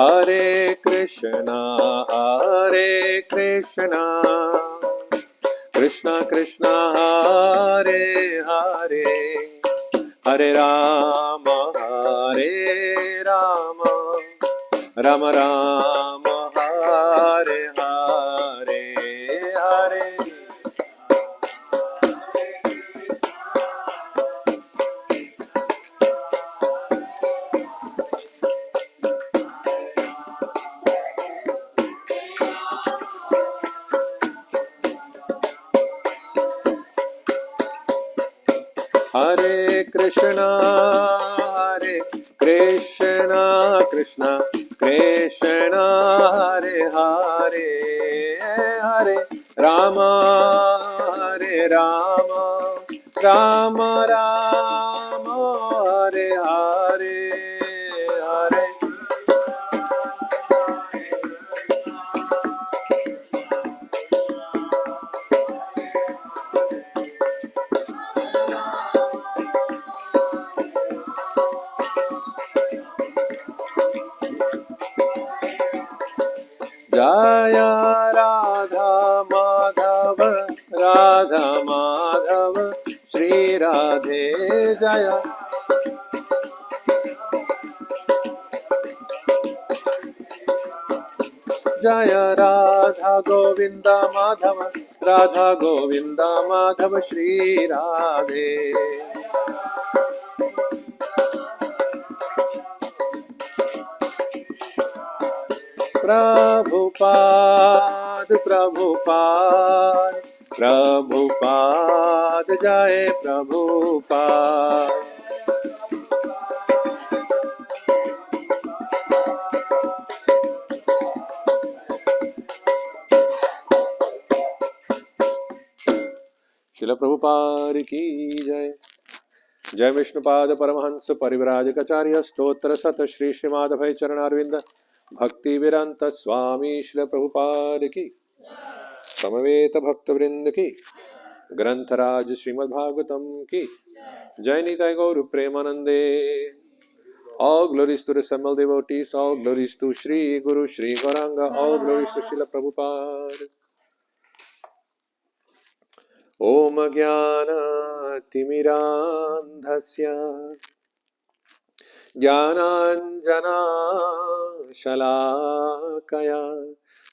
Hare Krishna, Krishna Krishna, Hare Hare, Hare Rama, Rama Rama, Hare Hare, Hare. Hare Krishna, Krishna Krishna, Hare Hare, Hare Rama, Rama Rama, Hare Hare, Hare. Jaya Radha Madhav, Shri Radhe Jaya. Jaya Radha Govinda Madhav, Shri Radhe. Prabhupada, Jai Prabhupada. Srila Prabhupada ki jai. Jai Vishnupada Paramahansa Parivrajacacharya Stotra Sata Shri Srimadhavai Charanarvinda Bhakti Viranta Swami Srila Prabhupada ki Samaveta Bhakta Vrinda ki Grantaraj Srimad Bhagavatam ki Jai Nitai Gauru Premanande. All glories to the assembled devotees, all glories to Shri Guru Shri Gauranga, all glories to Srila Prabhupada. Om Jnana Timirandhasya Jnananjana Shalakaya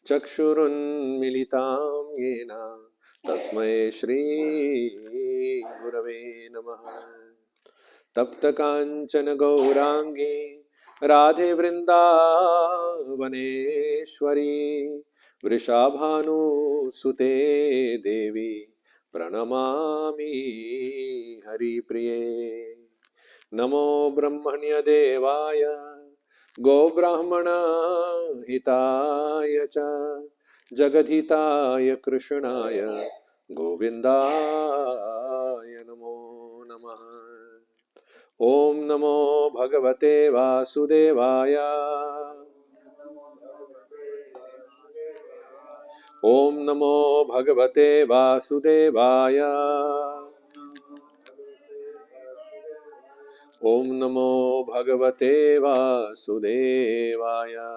Chakshurunmilitam Yena Tasmai Shri Gurave Namaha. Tapta Kanchana Gaurangi Radhe Vrindavaneshwari Vrishabhanu Sute Devi Pranamami Hari Priye. Namo Brahmanya Devaya Go Brahmana Hitaya Cha Jagadhitaya Krishnaya Govindaya Namo Namaha. Om Namo Bhagavate Vasudevaya. Om Namo Bhagavate Vasudevaya. Om Namo Bhagavate Vasudevaya.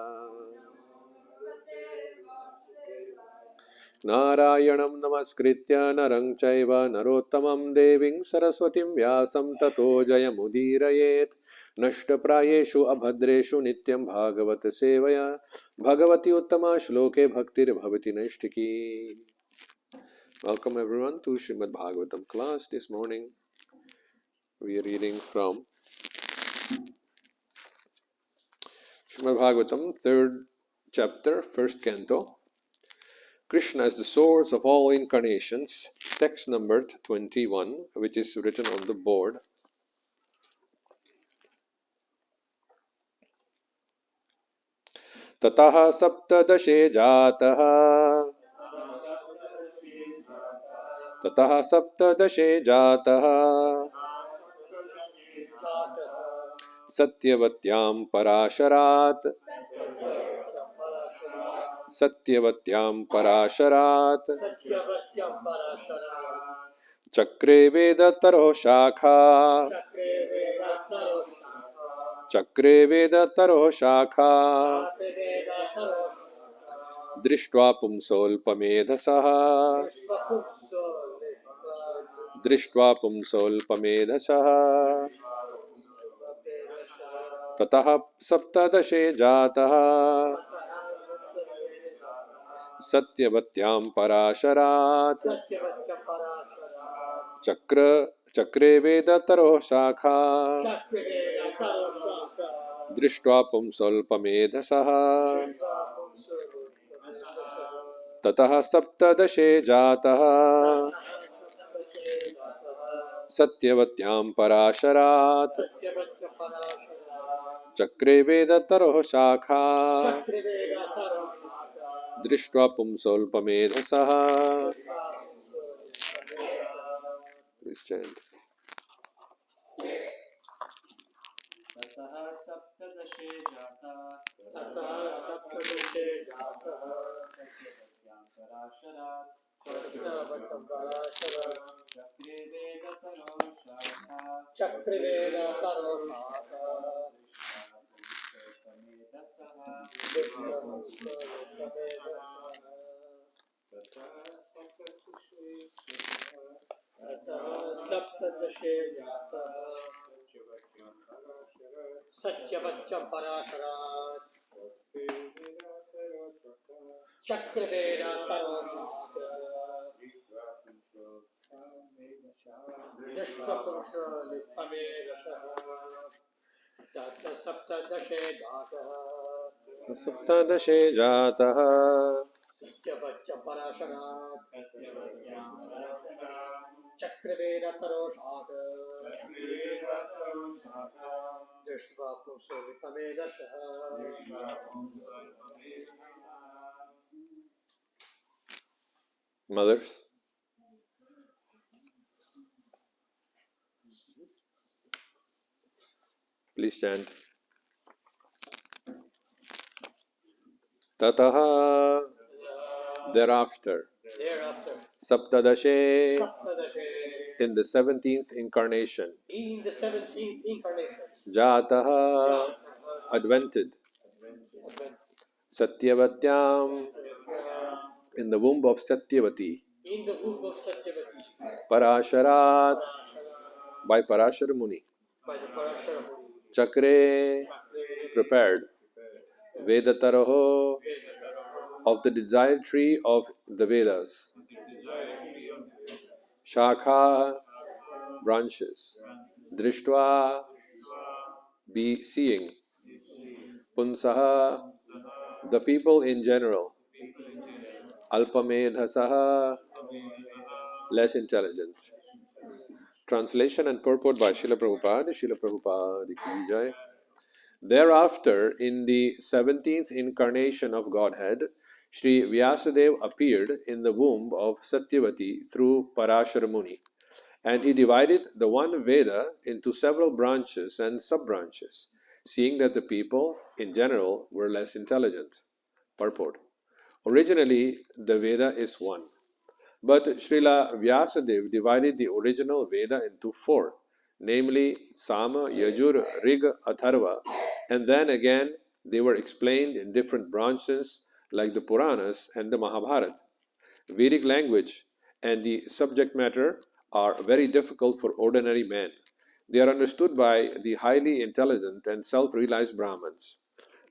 Narayanam Namaskritya Narang Chaiva Narottamam Deving Saraswatim Vyasam Tato Jayamudirayet Nashtaprayeshu Abhadreshu Nityam Bhagavat Sevaya Bhagavati Uttama Shloke Bhaktir Bhavati Nashtiki. Welcome everyone to Srimad Bhagavatam class. This morning we are reading from Srimad Bhagavatam, 3rd chapter, 1st canto. Krishna is the source of all incarnations, text numbered 21, which is written on the board. Tataha saptadashe jataha. Tataha saptadashe jataha. Satyavatyam parasharat. Satyavatyam parasharat. Chakre veda taro shakha. चक्रे वेदतरो शाखा दृष्ट्वा पुंसोऽल्पमेधसः ततः सप्तदशे जातः सत्यवत्यां पराशरात् चक्रे वेदतरो शाखा दृष्ट्वा पुंसोऽल्पमेधसः ततः सप्तदशे जातः सत्यवत्यां पराशरात् चक्रे वेदतरो शाखा दृष्ट्वा पुंसोऽल्पमेधसः. Please chant. ततः सप्तदशे जातः सत्यवत्यां पराशरात् चक्रे वेदतरो शाखा सप्तदशे जातः सत्यवत्यं पराशरात् चक्रवेदातरो दृष्टपुंसोऽल्पमेधसः ततः सप्तदशे जातः सत्यवत्यं पराशरात् चक्रवेदातरो दृष्ट्वा पुंसोऽल्पमेधसः. Mothers, please chant. Tataha, thereafter, Saptadashe, in the 17th incarnation, Jataha, advented, Satyavatyam, in the womb of Satyavati, Parasharat, by Parashara Muni, Chakre, prepared, Vedataraho, of the desired tree of the Vedas, Shakha, branches, Drishtva, be seeing, Punsaha, the people in general, Alpamedhasaha, less intelligent. Translation and purport by Srila Prabhupada. Srila Prabhupada ki jai. Thereafter, in the 17th incarnation of Godhead, Sri Vyasadeva appeared in the womb of Satyavati through Parashara Muni, and he divided the one Veda into several branches and sub-branches, seeing that the people in general were less intelligent. Purport. Originally, the Veda is one, but Srila Vyasadeva divided the original Veda into four, namely Sama, Yajur, Rig, Atharva, and then again they were explained in different branches like the Puranas and the Mahabharata. Vedic language and the subject matter are very difficult for ordinary men. They are understood by the highly intelligent and self-realized Brahmins.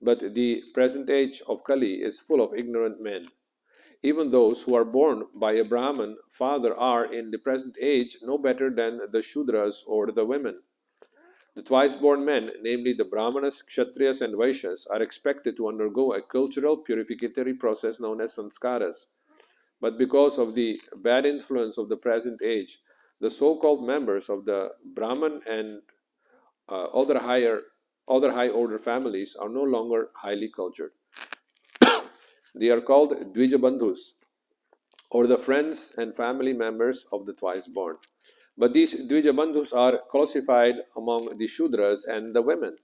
But the present age of Kali is full of ignorant men. Even those who are born by a Brahmin father are in the present age no better than the Shudras or the women. The twice-born men, namely the Brahmanas, Kshatriyas and Vaishyas, are expected to undergo a cultural purificatory process known as sanskaras. But because of the bad influence of the present age, the so-called members of the Brahman and other high-order families are no longer highly cultured. They are called Dvijabandhus, or the friends and family members of the twice-born. But these Dvijabandhus are classified among the Shudras and the women.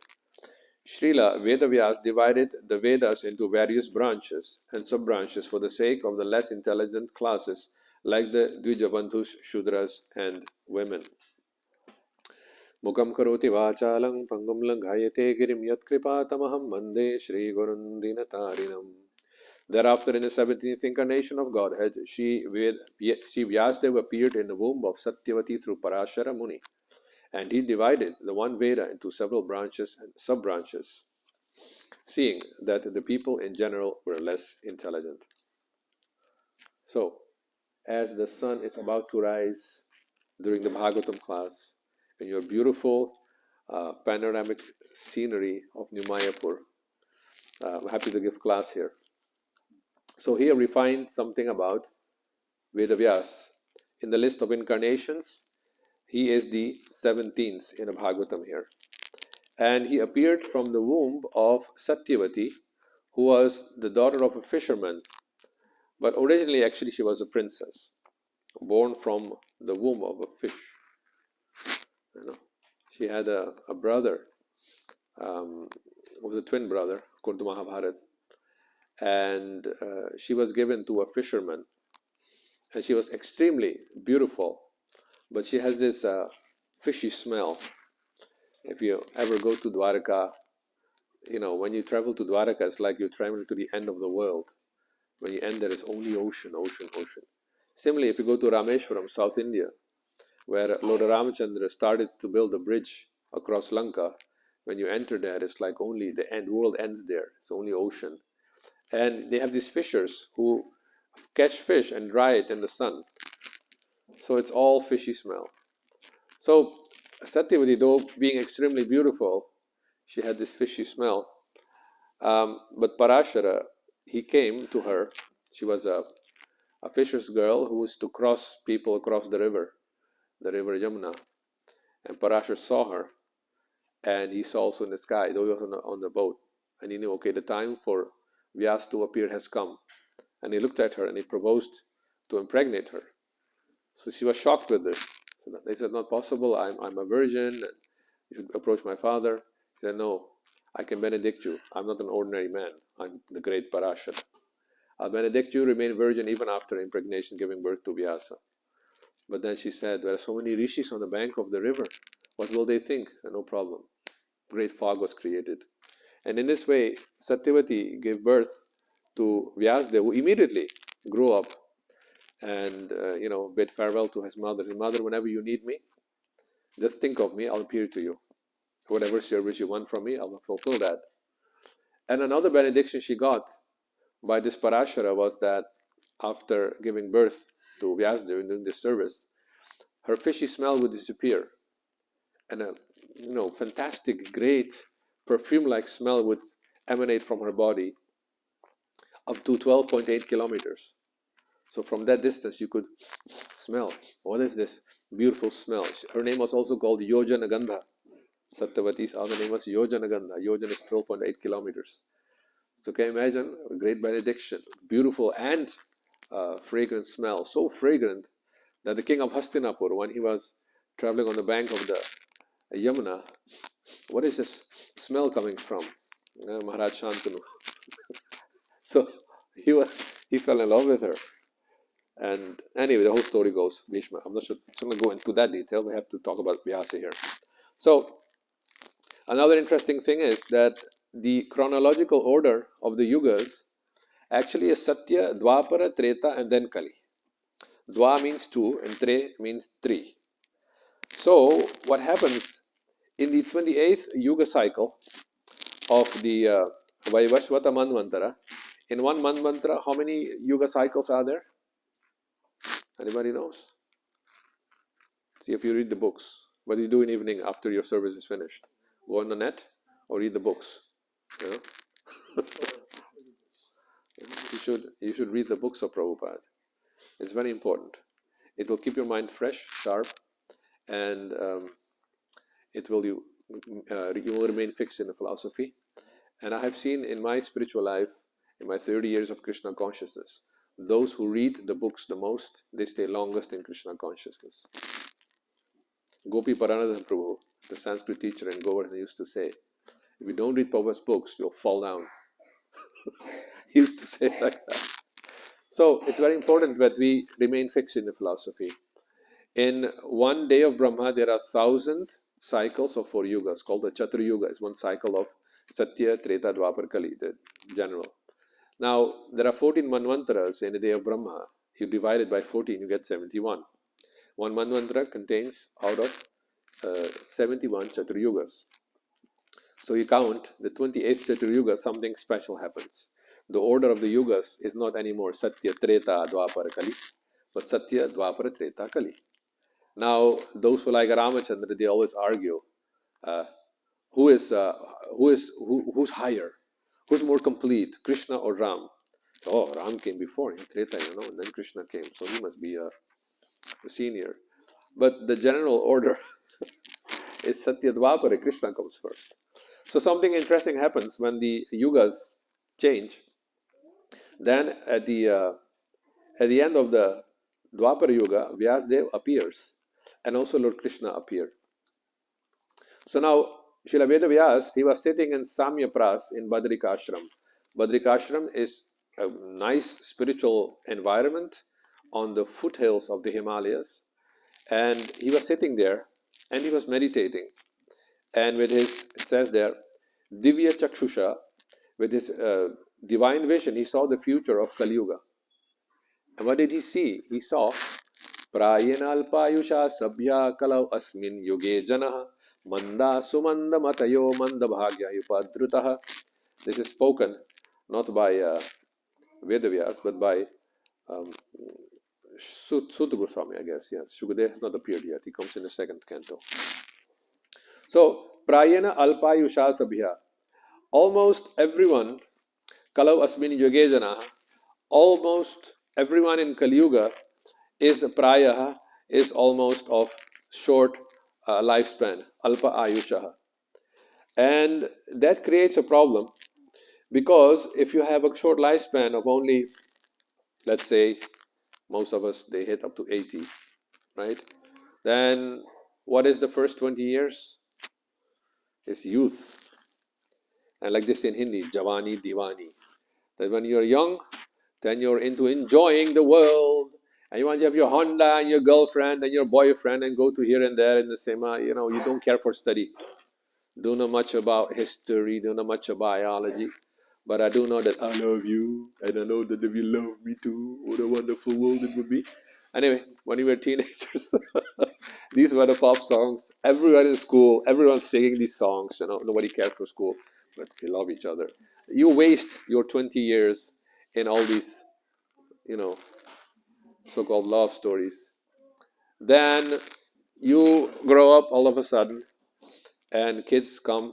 Srila Vedavyas divided the Vedas into various branches and sub-branches for the sake of the less intelligent classes like the Dvijabandhus, Shudras and women. Mukam karoti vachalang pangum langhayate girim yatkripatamaham mande Shri Gurun Dinatarinam. Thereafter, in the 17th incarnation of Godhead, she Vyasadeva appeared in the womb of Satyavati through Parashara Muni, and he divided the one Veda into several branches and sub-branches, seeing that the people in general were less intelligent. So, as the sun is about to rise during the Bhagavatam class, in your beautiful panoramic scenery of New Mayapur, I'm happy to give class here. So here we find something about Vedavyas. In the list of incarnations, he is the 17th in the Bhagavatam here. And he appeared from the womb of Satyavati, who was the daughter of a fisherman. But originally, actually, she was a princess, born from the womb of a fish. You know, she had a brother, who was a twin brother, according to Mahabharata, and she was given to a fisherman, and she was extremely beautiful, but she has this fishy smell. If you ever go to Dwarka, you know, when you travel to Dwarka, it's like you're traveling to the end of the world. When you end, there is only ocean, ocean, ocean. Similarly, if you go to Rameshwaram, South India, where Lord Ramachandra started to build a bridge across Lanka, when you enter there, it's like only the end, world ends there. It's only ocean. And they have these fishers who catch fish and dry it in the sun. So it's all fishy smell. So Satyavati, though being extremely beautiful, she had this fishy smell. But Parashara, he came to her. She was a fisher's girl who was to cross people across the river Yamuna. And Parashara saw her, and he saw also in the sky, though he was on the boat. And he knew, okay, the time for Vyas to appear has come. And he looked at her and he proposed to impregnate her. So she was shocked with this. So they said, not possible, I'm a virgin, and you should approach my father. He said, no, I can benedict you. I'm not an ordinary man. I'm the great Parashara. I'll benedict you, remain virgin even after impregnation, giving birth to Vyasa. But then she said, there are so many rishis on the bank of the river. What will they think? Said, no problem. Great fog was created. And in this way, Satyavati gave birth to Vyasadeva, who immediately grew up and bid farewell to his mother. His mother, whenever you need me, just think of me, I'll appear to you. Whatever service you want from me, I'll fulfill that. And another benediction she got by this Parashara was that after giving birth to Vyasadeva and doing this service, her fishy smell would disappear, and a fantastic, great perfume-like smell would emanate from her body up to 12.8 kilometers. So from that distance, you could smell. What is this beautiful smell? Her name was also called Yojanagandha. Satyavati's other name was Yojanagandha. Yojan is 12.8 kilometers. So can you imagine? A great benediction. Beautiful and fragrant smell. So fragrant that the king of Hastinapur, when he was traveling on the bank of the Yamuna, what is this smell coming from? Maharaj Shantanu. So he fell in love with her. And anyway, the whole story goes, Bhishma. I'm not going to go into that detail. We have to talk about Vyasa here. So another interesting thing is that the chronological order of the yugas actually is Satya, Dwapara, Treta, and then Kali. Dwa means two, and Tre means three. So what happens in the 28th yuga cycle of the Vaivashvata Manvantara, in one Manvantara, how many yuga cycles are there? Anybody knows? See if you read the books. What do you do in the evening after your service is finished? Go on the net or read the books? You know? You should read the books of Prabhupada. It's very important. It will keep your mind fresh, sharp, and you will remain fixed in the philosophy. And I have seen in my spiritual life, in my 30 years of Krishna consciousness, those who read the books the most, they stay longest in Krishna consciousness. Gopi Paranadhan Prabhu, the Sanskrit teacher in Govardhan, used to say, if you don't read Prabhupada's books, you'll fall down. He used to say like that. So it's very important that we remain fixed in the philosophy. In one day of Brahma, there are 1,000 cycles of 4 yugas called the Chatur Yuga. It's one cycle of Satya, Treta, Dwapar, Kali, the general. Now, there are 14 Manvantaras in the day of Brahma. You divide it by 14, you get 71. One Manvantara contains out of 71 Chatur Yugas. So you count the 28th Chatur Yuga, something special happens. The order of the yugas is not anymore Satya, Treta, Dwapara, Kali, but Satya, Dwapara, Treta, Kali. Now, those who like Ramachandra, they always argue, who's higher, who's more complete, Krishna or Ram? Oh, Ram came before in Treta, and then Krishna came, so he must be the senior. But the general order is Satya, Dwapara, Krishna comes first. So something interesting happens when the yugas change. Then at the end of the Dwapara Yuga, Vyasdev appears, and also Lord Krishna appeared. So now, Srila Veda Vyas, he was sitting in Samya Pras in Badrikashram. Badrikashram is a nice spiritual environment on the foothills of the Himalayas. And he was sitting there, and he was meditating. And with his, it says there, Divya Chakshusha, with his divine vision, he saw the future of Kali Yuga. And what did he see? He saw Prayena alpayusha sabhya kalau asmin yuge janaha manda sumanda matayo manda bhagya yupadrutaha. This is spoken not by Vedavyas, but by Sutta Goswami, I guess. Yes, Shukadev has not appeared yet. He comes in the second canto. So, Prayena alpayusha sabhya. Almost everyone, kalau asmin yuge janaha, almost everyone in Kali Yuga is prayaha, is almost of short lifespan, alpa ayushaha. And that creates a problem, because if you have a short lifespan of only, let's say, most of us, they hit up to 80, right? Then what is the first 20 years? It's youth. And like this in Hindi, Javani Divani. That when you're young, then you're into enjoying the world, and you want to have your Honda and your girlfriend and your boyfriend and go to here and there in the cinema. You don't care for study. Don't know much about history, don't know much about biology. But I do know that I love you, and I know that if you love me too, what a wonderful world it would be. Anyway, when we were teenagers, these were the pop songs. Everyone in school, everyone's singing these songs. Nobody cared for school, but we love each other. You waste your 20 years in all these, so-called love stories. Then you grow up all of a sudden, and kids come,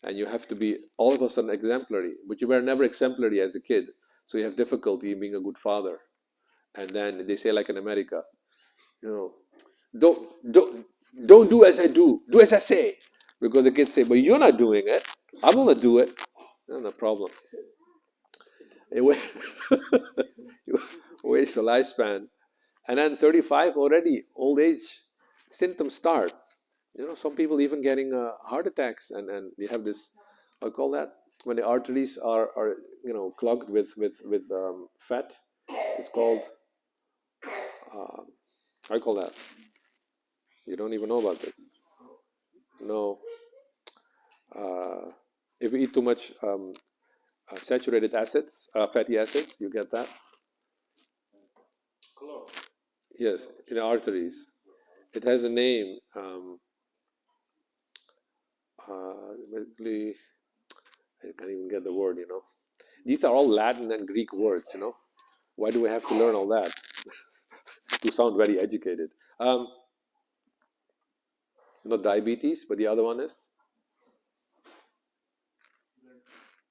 and you have to be all of a sudden exemplary. But you were never exemplary as a kid, so you have difficulty in being a good father. And then they say, like in America, don't do as I do as I say. Because the kids say, but you're not doing it, I'm gonna do it. No problem. It wastes a lifespan. And then 35 already, old age symptoms start. Some people even getting heart attacks, and you have this, I call that, when the arteries are clogged with fat. It's called, I call that. You don't even know about this. No. If you eat too much saturated acids, fatty acids, you get that. Yes, in the arteries. It has a name. Basically, I can't even get the word. These are all Latin and Greek words. Why do we have to learn all that? To sound very educated. Not diabetes, but the other one is?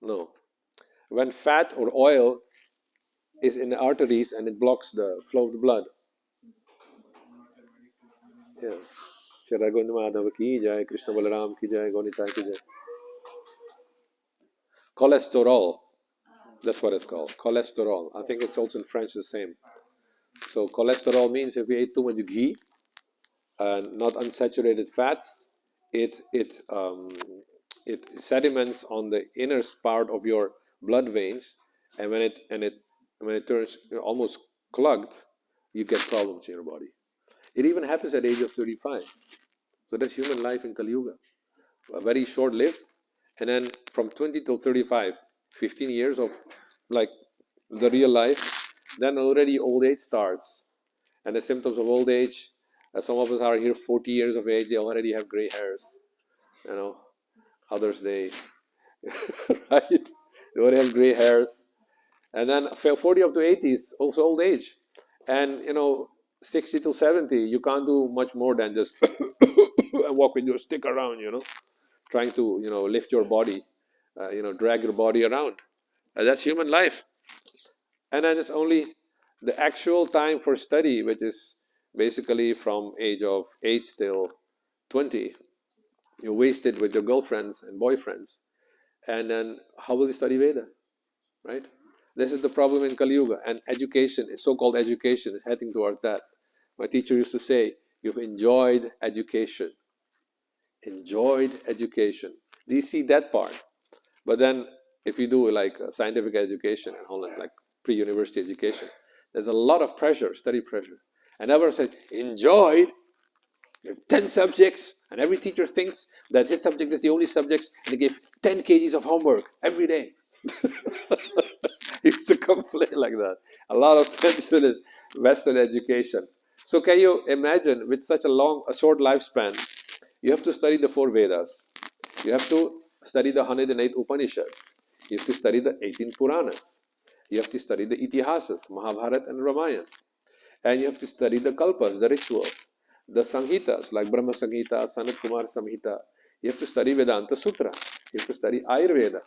No. When fat or oil is in the arteries and it blocks the flow of the blood. Yeah. Shri Govinda Madhava ki jai, Krishna Balaram ki jai, Gaunita ki jai. Cholesterol. That's what it's called. Cholesterol. I think it's also in French the same. So cholesterol means if you eat too much ghee and not unsaturated fats, it sediments on the inner part of your blood veins, and when it turns almost clogged, you get problems in your body. It even happens at the age of 35. So that's human life in Kali Yuga. Very short-lived. And then from 20 till 35, 15 years of like the real life, then already old age starts. And the symptoms of old age, some of us are here 40 years of age, they already have gray hairs. You know, others they, right? They already have gray hairs. And then 40 up to 80 is also old age. And, 60 to 70, you can't do much more than just walk with your stick around, trying to, lift your body, drag your body around. That's human life. And then it's only the actual time for study, which is basically from age of 8 till 20. You waste it with your girlfriends and boyfriends. And then how will you study Veda, right? This is the problem in Kali Yuga. And education, so-called education, is heading towards that. My teacher used to say, you've enjoyed education. Enjoyed education. Do you see that part? But then if you do like scientific education in Holland, like pre-university education, there's a lot of pressure, study pressure. And everyone said, enjoyed? You have 10 subjects, and every teacher thinks that his subject is the only subject, and they give 10 kgs of homework every day. It's a complaint like that. A lot of tension is Western education. So can you imagine, with such a short lifespan, you have to study the 4 Vedas. You have to study the 108 Upanishads. You have to study the 18 Puranas. You have to study the Itihasas, Mahabharata and Ramayana. And you have to study the Kalpas, the rituals, the Samhitas, like Brahma Samhita, Sanat Kumar Samhita. You have to study Vedanta Sutra. You have to study Ayurveda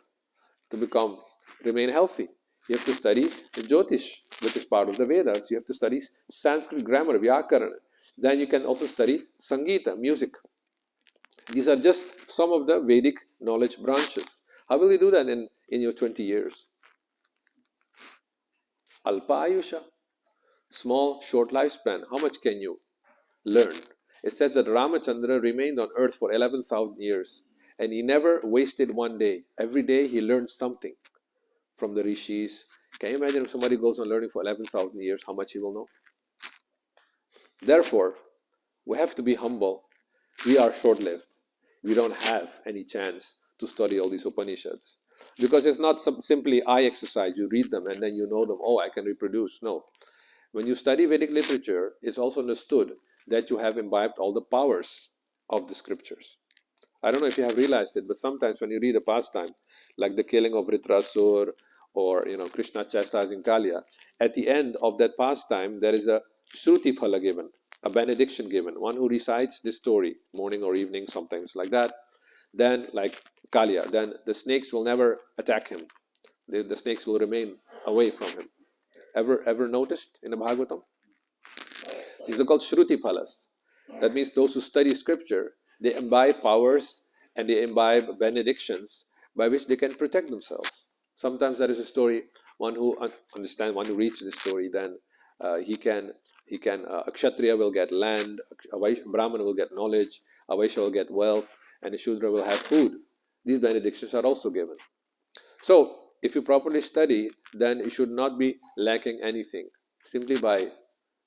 to remain healthy. You have to study the Jyotish, which is part of the Vedas. You have to study Sanskrit grammar, Vyakarana. Then you can also study Sangeeta, music. These are just some of the Vedic knowledge branches. How will you do that in your 20 years? Alpa Ayusha, small, short lifespan. How much can you learn? It says that Ramachandra remained on earth for 11,000 years and he never wasted one day. Every day he learned something from the rishis. Can you imagine if somebody goes on learning for 11,000 years, how much he will know? Therefore, we have to be humble. We are short-lived. We don't have any chance to study all these Upanishads. Because it's not simply eye exercise. You read them and then you know them. Oh, I can reproduce. No. When you study Vedic literature, it's also understood that you have imbibed all the powers of the scriptures. I don't know if you have realized it, but sometimes when you read a pastime, like the killing of Vritrasur or Krishna chastising Kalia, at the end of that pastime, there is a Shruti Phala given, a benediction given, one who recites this story, morning or evening, sometimes like that. Then, like Kalia, then the snakes will never attack him. The snakes will remain away from him. Ever noticed in the Bhagavatam? These are called Shruti Phalas. That means those who study scripture, they imbibe powers and they imbibe benedictions by which they can protect themselves. Sometimes there is a story, one who understands, one who reads the story, then a Kshatriya will get land, a Brahmana will get knowledge, a Vaishya will get wealth, and a Shudra will have food. These benedictions are also given. So, if you properly study, then you should not be lacking anything. Simply by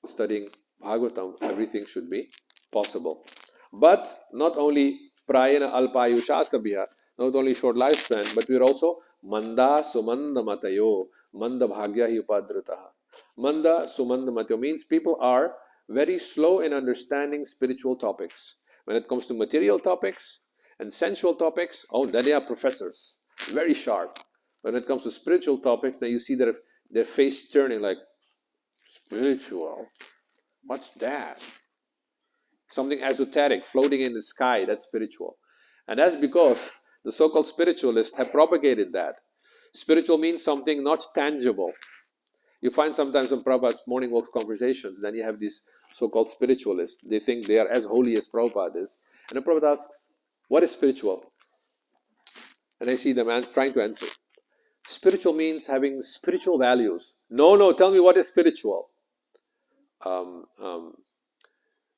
studying Bhagavatam, everything should be possible. But not only prayana alpayushasabhya, not only short lifespan, but we are also manda sumanda matayo, manda bhagya hi upadrataha. Manda sumanda matayo means people are very slow in understanding spiritual topics. When it comes to material topics and sensual topics, oh, then they are professors, very sharp. When it comes to spiritual topics, then you see their face turning like, spiritual? What's that? Something esoteric floating in the sky, that's spiritual. And that's because the so-called spiritualists have propagated that. Spiritual means something not tangible. You find sometimes in Prabhupada's morning walks conversations, then you have these so-called spiritualists. They think they are as holy as Prabhupada is. And then Prabhupada asks, what is spiritual? And I see them trying to answer. Spiritual means having spiritual values. No, tell me what is spiritual.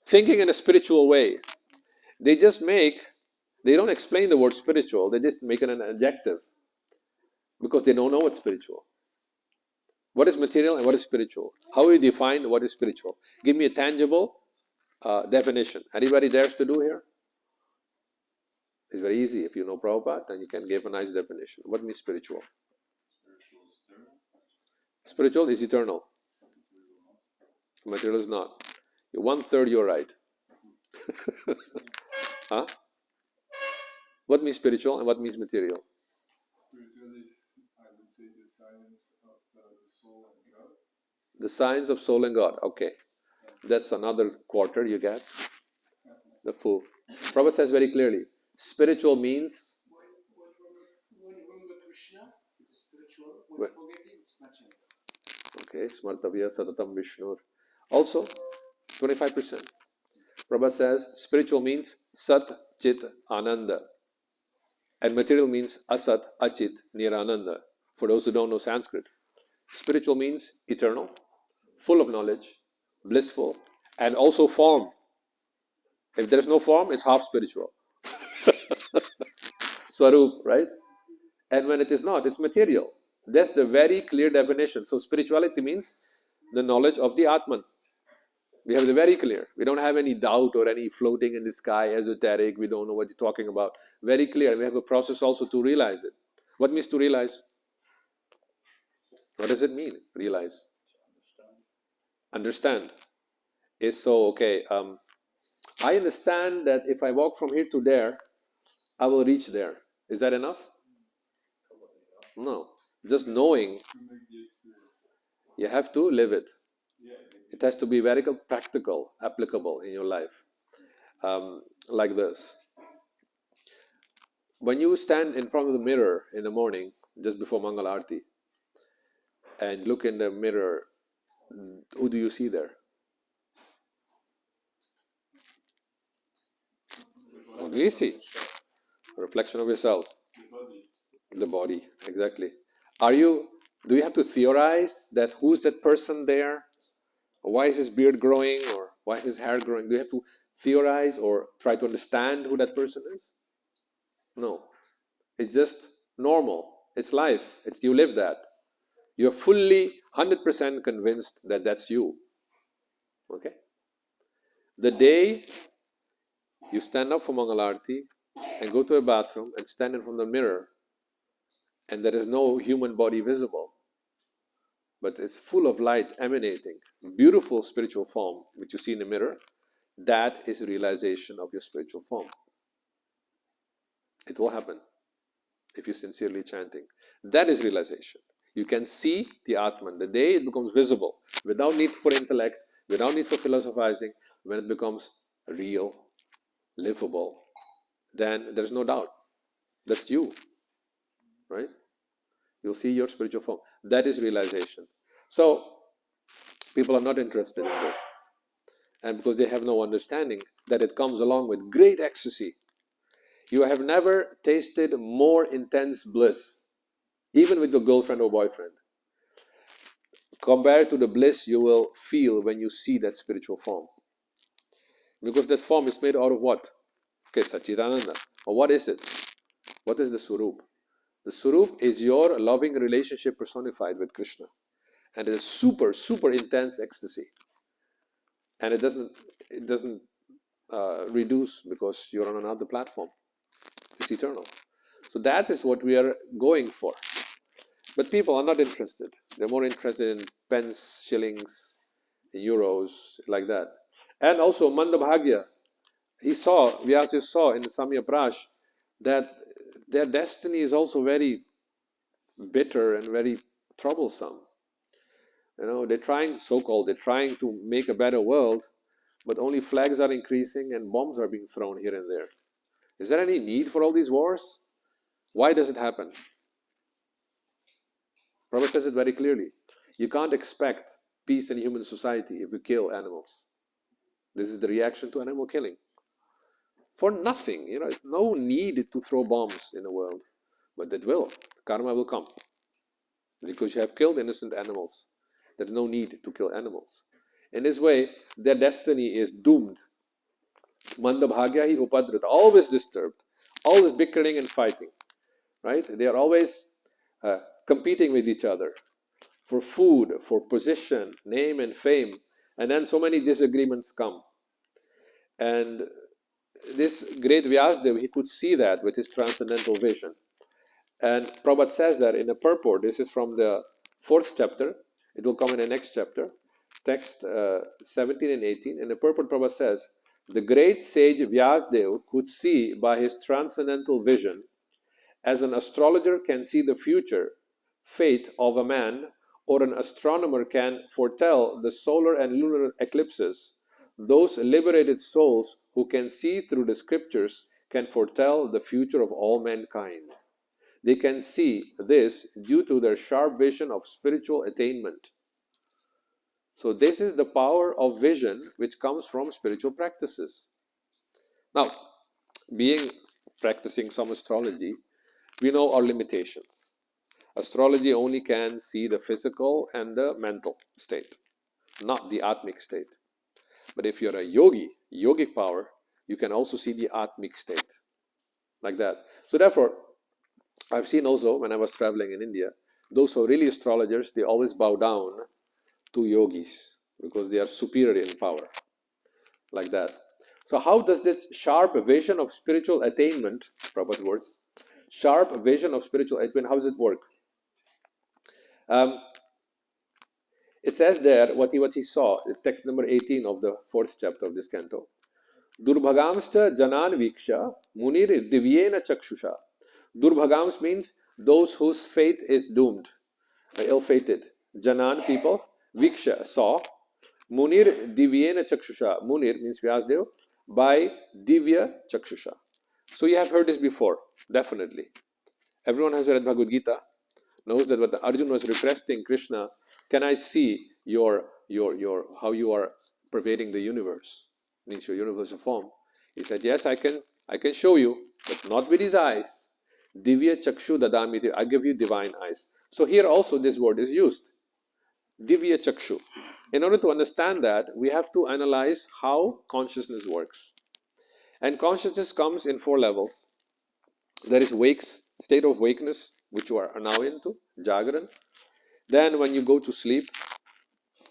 Thinking in a spiritual way. They don't explain the word spiritual, they just make it an adjective. Because they don't know what's spiritual. What is material and what is spiritual? How will you define what is spiritual? Give me a tangible definition. Anybody dares to do here? It's very easy. If you know Prabhupada, then you can give a nice definition. What means spiritual? Spiritual is eternal. Material is not. 1/3 you're right. Huh? What means spiritual and what means material? Spiritual is, I would say, the science of the soul and God. The science of soul and God. Okay. That's another quarter you get. The full. Prabhupada says very clearly, spiritual means... When you remember Krishna, it is spiritual. When you forget it, it's material. Okay, Smartavya Satatam Vishnur. Also, 25%. Prabhupada says spiritual means Sat Chit Ananda. And material means Asat Achit Nirananda. For those who don't know Sanskrit. Spiritual means eternal, full of knowledge, blissful, and also form. If there is no form, it's half spiritual. Swarup, right? And when it is not, it's material. That's the very clear definition. So spirituality means the knowledge of the Atman. We have the very clear. We don't have any doubt or any floating in the sky, esoteric, we don't know what you're talking about. Very clear. We have a process also to realize it. What means to realize? What does it mean, realize? Understand. Is so, okay, I understand that if I walk from here to there, I will reach there. Is that enough? No. Just knowing, To make the experience. you have to live it. Yeah. It has to be very practical, applicable in your life. Like this. When you stand in front of the mirror in the morning, just before Mangal Aarti, and look in the mirror, who do you see there? What do you see? A reflection of yourself. The body. The body, exactly. Do you have to theorize that who's that person there? Or why is his beard growing? Or why is his hair growing? Do you have to theorize or try to understand who that person is? No. It's just normal. It's life. It's you live that. You're fully 100% convinced that that's you. Okay? The day you stand up for Mangal Aarti and go to a bathroom and stand in front of the mirror and there is no human body visible, but it's full of light emanating, beautiful spiritual form which you see in the mirror, that is realization of your spiritual form. It will happen if you're sincerely chanting. That is realization. You can see the Atman. The day it becomes visible, without need for intellect, without need for philosophizing, when it becomes real, livable, then there's no doubt. That's you, right? You'll see your spiritual form. That is realization. So, people are not interested in this. And because they have no understanding that it comes along with great ecstasy. You have never tasted more intense bliss, even with your girlfriend or boyfriend, compared to the bliss you will feel when you see that spiritual form. Because that form is made out of what? Okay, Satchidananda. Or what is it? What is the Swarup? The Swarup is your loving relationship personified with Krishna. And it is super, super intense ecstasy. And it doesn't reduce because you're on another platform. It's eternal. So that is what we are going for. But people are not interested. They're more interested in pence, shillings, euros, like that. And also Mandabhagya, Vyasa saw in the Samya Prash that their destiny is also very bitter and very troublesome. They're trying to make a better world, but only flags are increasing and bombs are being thrown here and there. Is there any need for all these wars? Why does it happen? Prabhupada says it very clearly. You can't expect peace in human society if you kill animals. This is the reaction to animal killing. For nothing, no need to throw bombs in the world. But it will. Karma will come. Because you have killed innocent animals. There's no need to kill animals. In this way, their destiny is doomed. Mandabhagya hi upadrita, always disturbed, always bickering and fighting. Right? They are always competing with each other for food, for position, name and fame. And then so many disagreements come. And this great Vyasdev, he could see that with his transcendental vision. And Prabhupada says that in a purport. This is from the 4th chapter. It will come in the next chapter. Text 17 and 18. In the purport, Prabhupada says, the great sage Vyasdev could see by his transcendental vision, as an astrologer can see the future fate of a man, or an astronomer can foretell the solar and lunar eclipses. Those liberated souls who can see through the scriptures can foretell the future of all mankind. They can see this due to their sharp vision of spiritual attainment. So this is the power of vision which comes from spiritual practices. Now, practicing some astrology, we know our limitations. Astrology only can see the physical and the mental state, not the atmic state. But if you're a yogic power, you can also see the atmic state, like that. So therefore, I've seen also when I was traveling in India, those who are really astrologers, they always bow down to yogis because they are superior in power, like that. So how does this sharp vision of spiritual attainment, Prabhupada's words, sharp vision of spiritual attainment, how does it work? It says there what he saw, text number 18 of the 4th chapter of this canto. Durbhagamsta janan viksha munir divyena chakshusha. Durbhagams means those whose fate is doomed, ill-fated. Janan, people. Viksha, saw. Munir divyena chakshusha. Munir means Vyasdev, by divya chakshusha. So you have heard this before, definitely. Everyone has read Bhagavad Gita, knows that when Arjuna was requesting Krishna, can I see your how you are pervading the universe? Means your universal form. He said, yes, I can show you, but not with his eyes. Divya chakshu dadamiti, I give you divine eyes. So here also this word is used. Divya chakshu. In order to understand that, we have to analyze how consciousness works. And consciousness comes in 4 levels. There is state of wakeness, which you are now into, Jagran. Then when you go to sleep,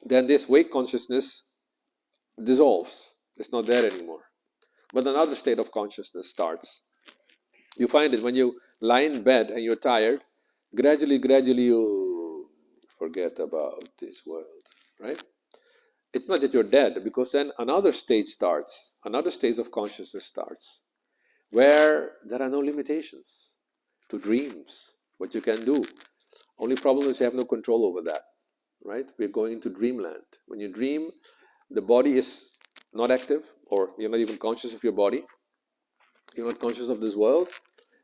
then this wake consciousness dissolves. It's not there anymore. But another state of consciousness starts. You find it when you lie in bed and you're tired, gradually you forget about this world, right? It's not that you're dead, because then another stage starts, another stage of consciousness starts, where there are no limitations to dreams, what you can do. Only problem is you have no control over that, right? We're going into dreamland. When you dream, the body is not active, or you're not even conscious of your body. You're not conscious of this world,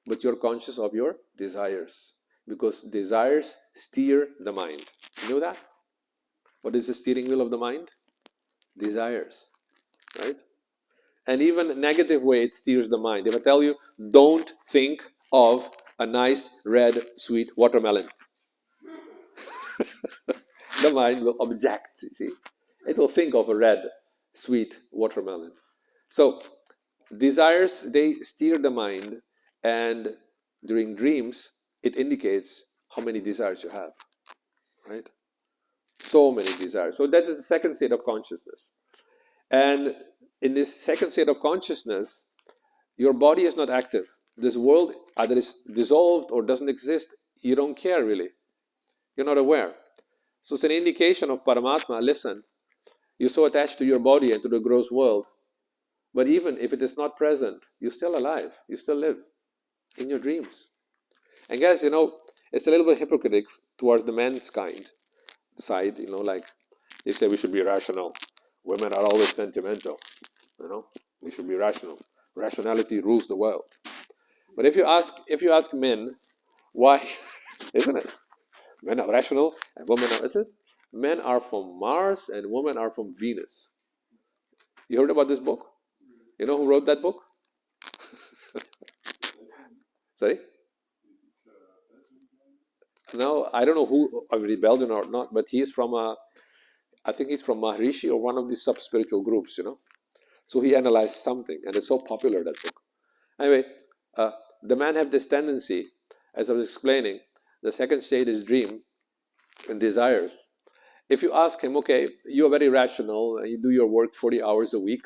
but you're conscious of your desires, because desires steer the mind. You know that? What is the steering wheel of the mind? Desires, right? And even negative way it steers the mind. If I tell you, don't think of a nice red sweet watermelon, the mind will object, you see. It will think of a red sweet watermelon. So desires, they steer the mind, and during dreams it indicates how many desires you have, right? So many desires. So that is the second state of consciousness. And in this second state of consciousness, your body is not active. This world either is dissolved or doesn't exist. You don't care really. You're not aware. So it's an indication of Paramatma. Listen, you're so attached to your body and to the gross world, but even if it is not present, you're still alive. You still live in your dreams. And guys, it's a little bit hypocritical towards the man's side, like they say we should be rational. Women are always sentimental. We should be rational. Rationality rules the world. But if you ask men, why, isn't it? Men are rational and women are, is it? Men are from Mars and women are from Venus. You heard about this book? You know who wrote that book? Sorry? No, I don't know who, Belgian or not, but he's from I think he's from Maharishi or one of these sub-spiritual groups, So he analyzed something, and it's so popular, that book. Anyway, the man have this tendency, as I was explaining, the second state is dream and desires. If you ask him, okay, you're very rational, and you do your work 40 hours a week,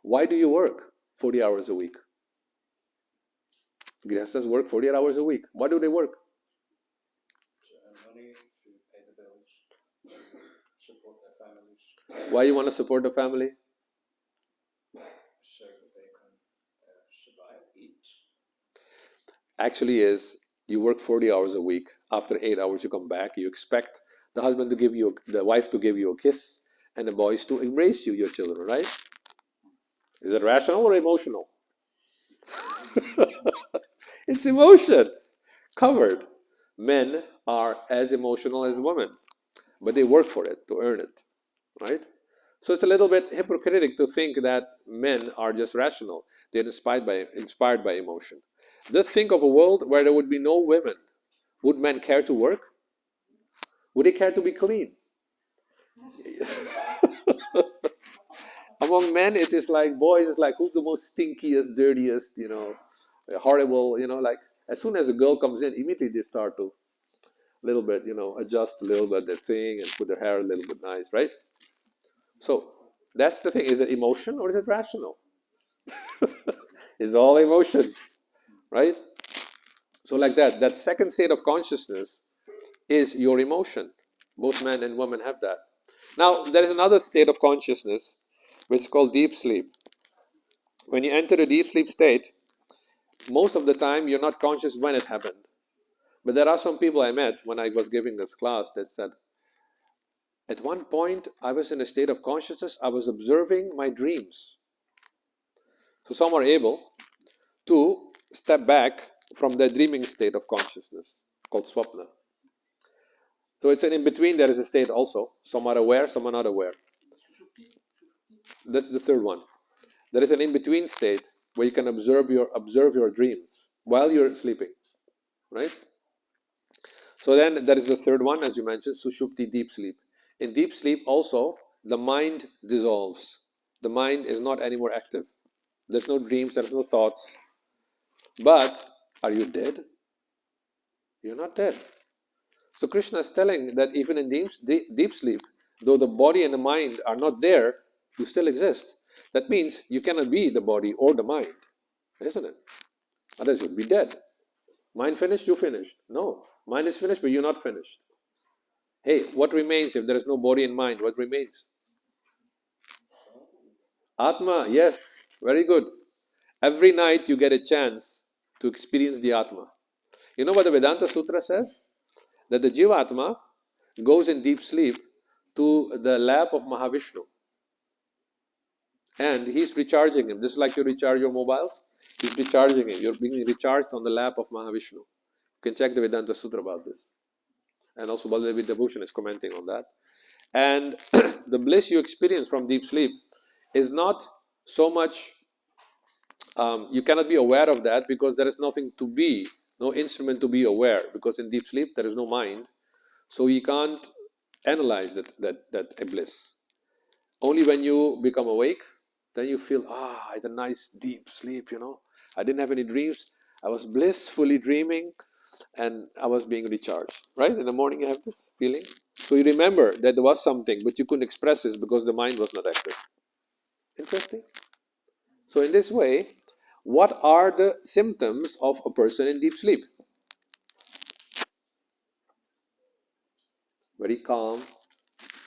why do you work? 40 hours a week. Grihasthas work 40 hours a week. Why do they work? To earn money, to pay the bills, to support their families, Why you want to support the family? so that they can survive, eat. Actually is, you work 40 hours a week. After 8 hours you come back. You expect the husband to give you, the wife to give you a kiss, and the boys to embrace you, your children, right? Is it rational or emotional? It's emotion. Covered. Men are as emotional as women, but they work for it, to earn it, right? So it's a little bit hypocritical to think that men are just rational. They're inspired by emotion. Just think of a world where there would be no women. Would men care to work? Would they care to be clean? Among men, it is like boys, it's like who's the most stinkiest, dirtiest, horrible, like as soon as a girl comes in, immediately they start to little bit, adjust a little bit their thing and put their hair a little bit nice, right? So that's the thing. Is it emotion or is it rational? It's all emotion, right? So like that second state of consciousness is your emotion. Both men and women have that. Now, there is another state of consciousness which is called deep sleep. When you enter a deep sleep state, most of the time you're not conscious when it happened. But there are some people I met when I was giving this class that said, at one point I was in a state of consciousness, I was observing my dreams. So some are able to step back from the dreaming state of consciousness called swapna. So it's an in-between, there is a state also. Some are aware, some are not aware. That's the third one. There is an in-between state where you can observe your dreams while you're sleeping, right? So then there is the third one, as you mentioned, sushupti, deep sleep. In deep sleep also, the mind dissolves. The mind is not anymore active. There's no dreams, there's no thoughts. But are you dead? You're not dead. So Krishna is telling that even in deep sleep, though the body and the mind are not there, you still exist. That means you cannot be the body or the mind, isn't it? Otherwise you'd be dead. Mind finished, you finished. No, mind is finished, but you're not finished. Hey, what remains if there is no body and mind? What remains? Atma, yes, very good. Every night you get a chance to experience the Atma. You know what the Vedanta Sutra says? That the Jivatma goes in deep sleep to the lap of Mahavishnu. And he's recharging him. Just like you recharge your mobiles, he's recharging him. You're being recharged on the lap of Mahavishnu. You can check the Vedanta Sutra about this. And also Baladevi Devotion is commenting on that. And the bliss you experience from deep sleep is not so much, you cannot be aware of that because there is nothing to be, no instrument to be aware, because in deep sleep there is no mind. So you can't analyze that bliss. Only when you become awake, then you feel, I had a nice deep sleep, I didn't have any dreams. I was blissfully dreaming and I was being recharged, right? In the morning you have this feeling. So you remember that there was something, but you couldn't express this because the mind was not active. Interesting. So in this way, what are the symptoms of a person in deep sleep? Very calm,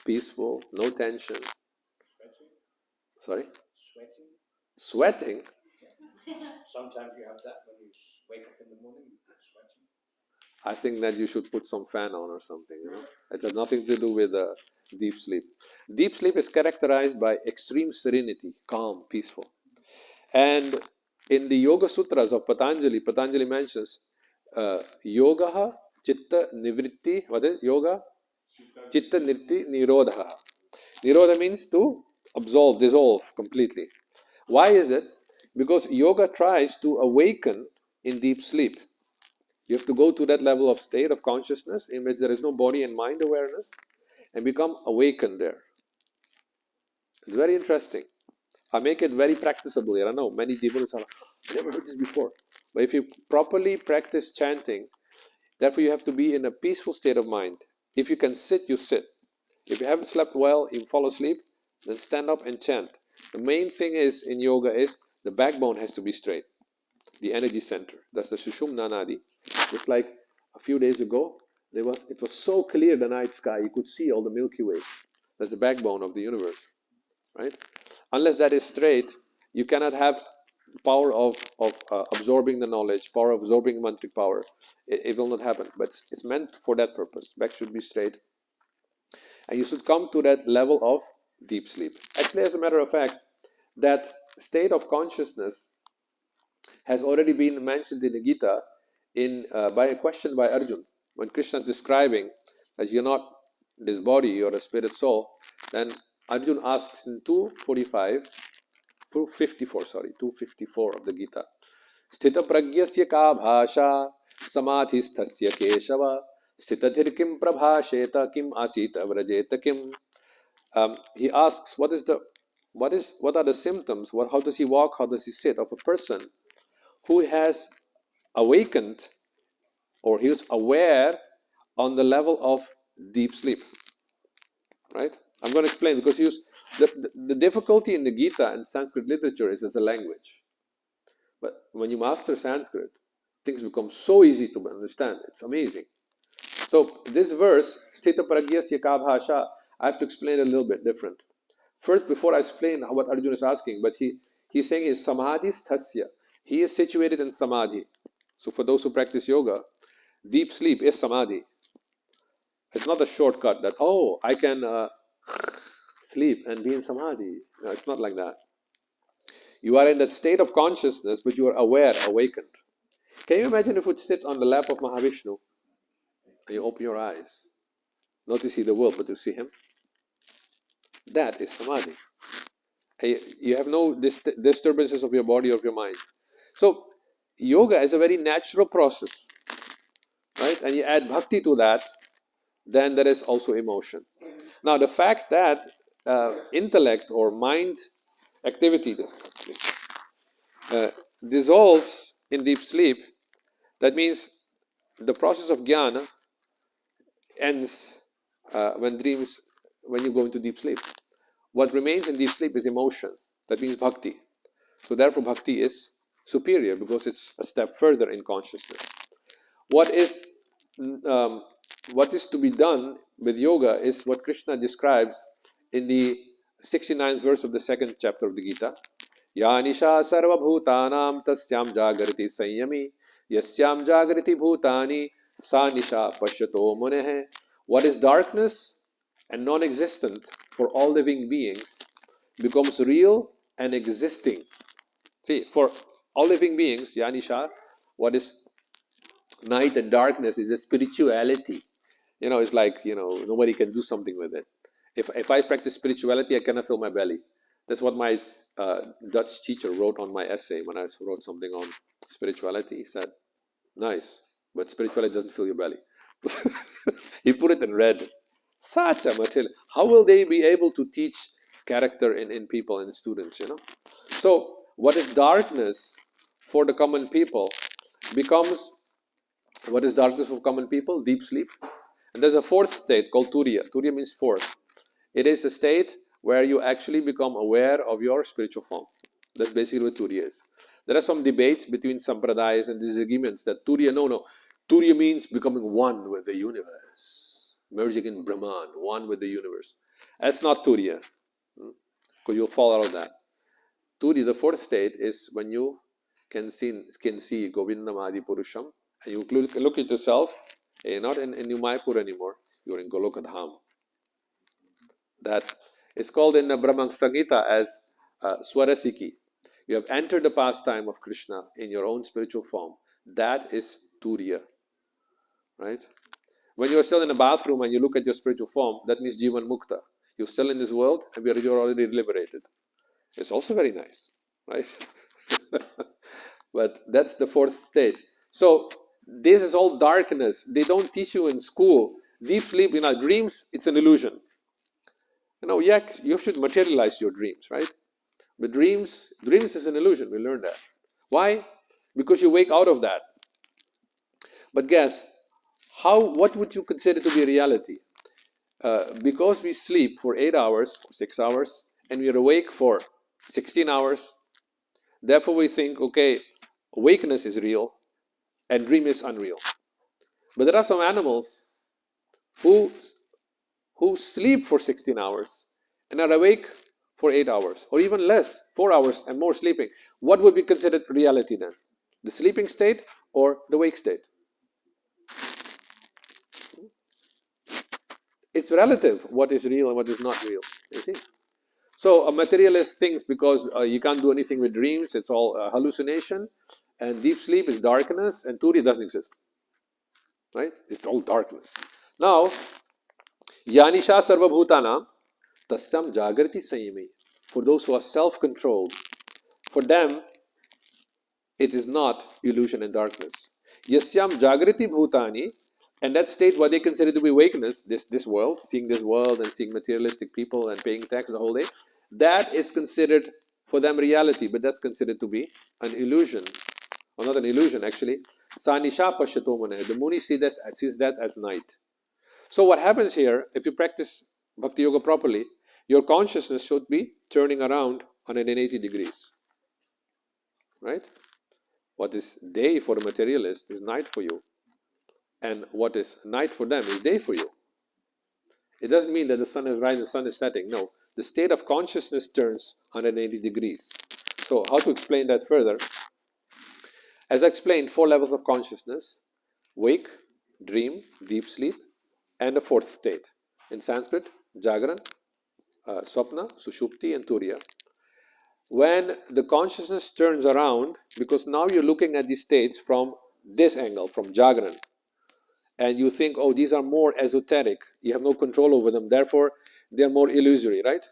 peaceful, no tension. Sweating. Sorry? Sweating. Sweating? Sometimes you have that when you wake up in the morning, you feel sweating. I think that you should put some fan on or something, It has nothing to do with deep sleep. Deep sleep is characterized by extreme serenity, calm, peaceful. And in the Yoga Sutras of Patanjali, Patanjali mentions Yoga Chitta Nivritti, what is Yoga? Chitta Nirti Nirodha. Nirodha means to absolve, dissolve completely. Why is it? Because yoga tries to awaken in deep sleep. You have to go to that level of state of consciousness in which there is no body and mind awareness and become awakened there. It's very interesting. I make it very practicable here. I know many devotees are like, I never heard this before. But if you properly practice chanting, therefore you have to be in a peaceful state of mind. If you can sit, you sit. If you haven't slept well, you fall asleep, then stand up and chant. The main thing is in yoga is the backbone has to be straight, the energy center. That's the Sushumna Nadi. Just like a few days ago, it was so clear, the night sky, you could see all the Milky Way. That's the backbone of the universe, right? Unless that is straight, you cannot have power of absorbing the knowledge, power of absorbing mantric power. It will not happen. But it's meant for that purpose. Back should be straight. And you should come to that level of deep sleep. Actually, as a matter of fact, that state of consciousness has already been mentioned in the Gita by a question by Arjun. When Krishna is describing that you're not this body, you're a spirit soul, then Arjun asks in 254 of the Gita, Sthita pragyasya ka bhasha samadhisthasya keshava sthitathir kim prabhasheta kim asita vrajeta kim. He asks, what are the symptoms? How does he walk? How does he sit of a person who has awakened, or he is aware on the level of deep sleep? Right? I'm going to explain, because the difficulty in the Gita and Sanskrit literature is as a language. But when you master Sanskrit, things become so easy to understand. It's amazing. So this verse, Sthita pragyasya ka bhasha, I have to explain a little bit different. First, before I explain what Arjuna is asking, but he's saying is samadhi sthasya. He is situated in samadhi. So for those who practice yoga, deep sleep is samadhi. It's not a shortcut that, oh, I can sleep and be in samadhi. No, it's not like that. You are in that state of consciousness, but you are aware, awakened. Can you imagine if you would sit on the lap of Mahavishnu and you open your eyes, not to see the world, but to see him? That is samadhi. You have no disturbances of your body or of your mind. So yoga is a very natural process, right? And you add bhakti to that, then there is also emotion. Now the fact that intellect or mind activity dissolves in deep sleep, that means the process of jnana ends when you go into deep sleep. What remains in deep sleep is emotion. That means bhakti. So therefore bhakti is superior, because it's a step further in consciousness. What is to be done with yoga is what Krishna describes in the 69th verse of the second chapter of the Gita. Ya nisha sarva bhutanam tasyam jagriti sanyami yasyam jagriti bhutani sa nisha pashyato munehe. What is darkness and non-existent for all living beings becomes real and existing. See, for all living beings, ya nisha, what is night and darkness is a spirituality. It's like, nobody can do something with it. If I practice spirituality, I cannot feel my belly. That's what my Dutch teacher wrote on my essay when I wrote something on spirituality. He said, nice, but spirituality doesn't fill your belly. He put it in red. Such a material. How will they be able to teach character in people and students, So what is darkness for the common people becomes, what is darkness for common people? Deep sleep. And there's a fourth state called Turiya. Turiya means fourth. It is a state where you actually become aware of your spiritual form. That's basically what Turiya is. There are some debates between Sampradayas and disagreements that Turiya, no. Turiya means becoming one with the universe. Merging in Brahman, one with the universe. That's not Turiya. Because you'll fall out of that. Turiya, the fourth state, is when you can see Govindam Adi Purusham, and you look at yourself, and you're not in Mayapur anymore, you're in Golokadham. That is called in the Brahman Samhita as Swarasiki. You have entered the pastime of Krishna in your own spiritual form. That is Turiya. Right? When you're still in a bathroom and you look at your spiritual form, that means Jivan Mukta. You're still in this world and you're already liberated. It's also very nice, right? But that's the fourth state. So this is all darkness. They don't teach you in school. Deep sleep, dreams, it's an illusion. You should materialize your dreams, right? But dreams is an illusion. We learned that. Why? Because you wake out of that. But guess, what would you consider to be reality? Because we sleep for 8 hours, 6 hours, and we are awake for 16 hours, Therefore we think, okay, awakeness is real and dream is unreal. But there are some animals who sleep for 16 hours and are awake for 8 hours or even less, 4 hours and more sleeping. What would be considered reality then? The sleeping state or the wake state? It's relative what is real and what is not real, you see. So a materialist thinks because you can't do anything with dreams, it's all hallucination, and deep sleep is darkness, and Turiya doesn't exist, right? It's all darkness. Now, Yanisha Sarvabhutanam Tasyam Jagrati Sanyami. For those who are self-controlled, for them it is not illusion and darkness. Yasyam Jagrati Bhutani, and that state what they consider to be awakeness, this world, seeing this world and seeing materialistic people and paying tax the whole day, that is considered for them reality, but that's considered to be an illusion, or not an illusion actually. Sanisha Pashatomane, the Muni sees that as night. So what happens here, if you practice Bhakti Yoga properly, your consciousness should be turning around 180 degrees, right? What is day for the materialist is night for you, and what is night for them is day for you. It doesn't mean that the sun is rising and the sun is setting. No, the state of consciousness turns 180 degrees. So how to explain that further? As I explained, 4 levels of consciousness: wake, dream, deep sleep, and a 4th state. In Sanskrit, Jagran, Swapna, Sushupti, and Turiya. When the consciousness turns around, because now you're looking at these states from this angle, from Jagran, and you think, oh, these are more esoteric, you have no control over them, therefore they're more illusory, right?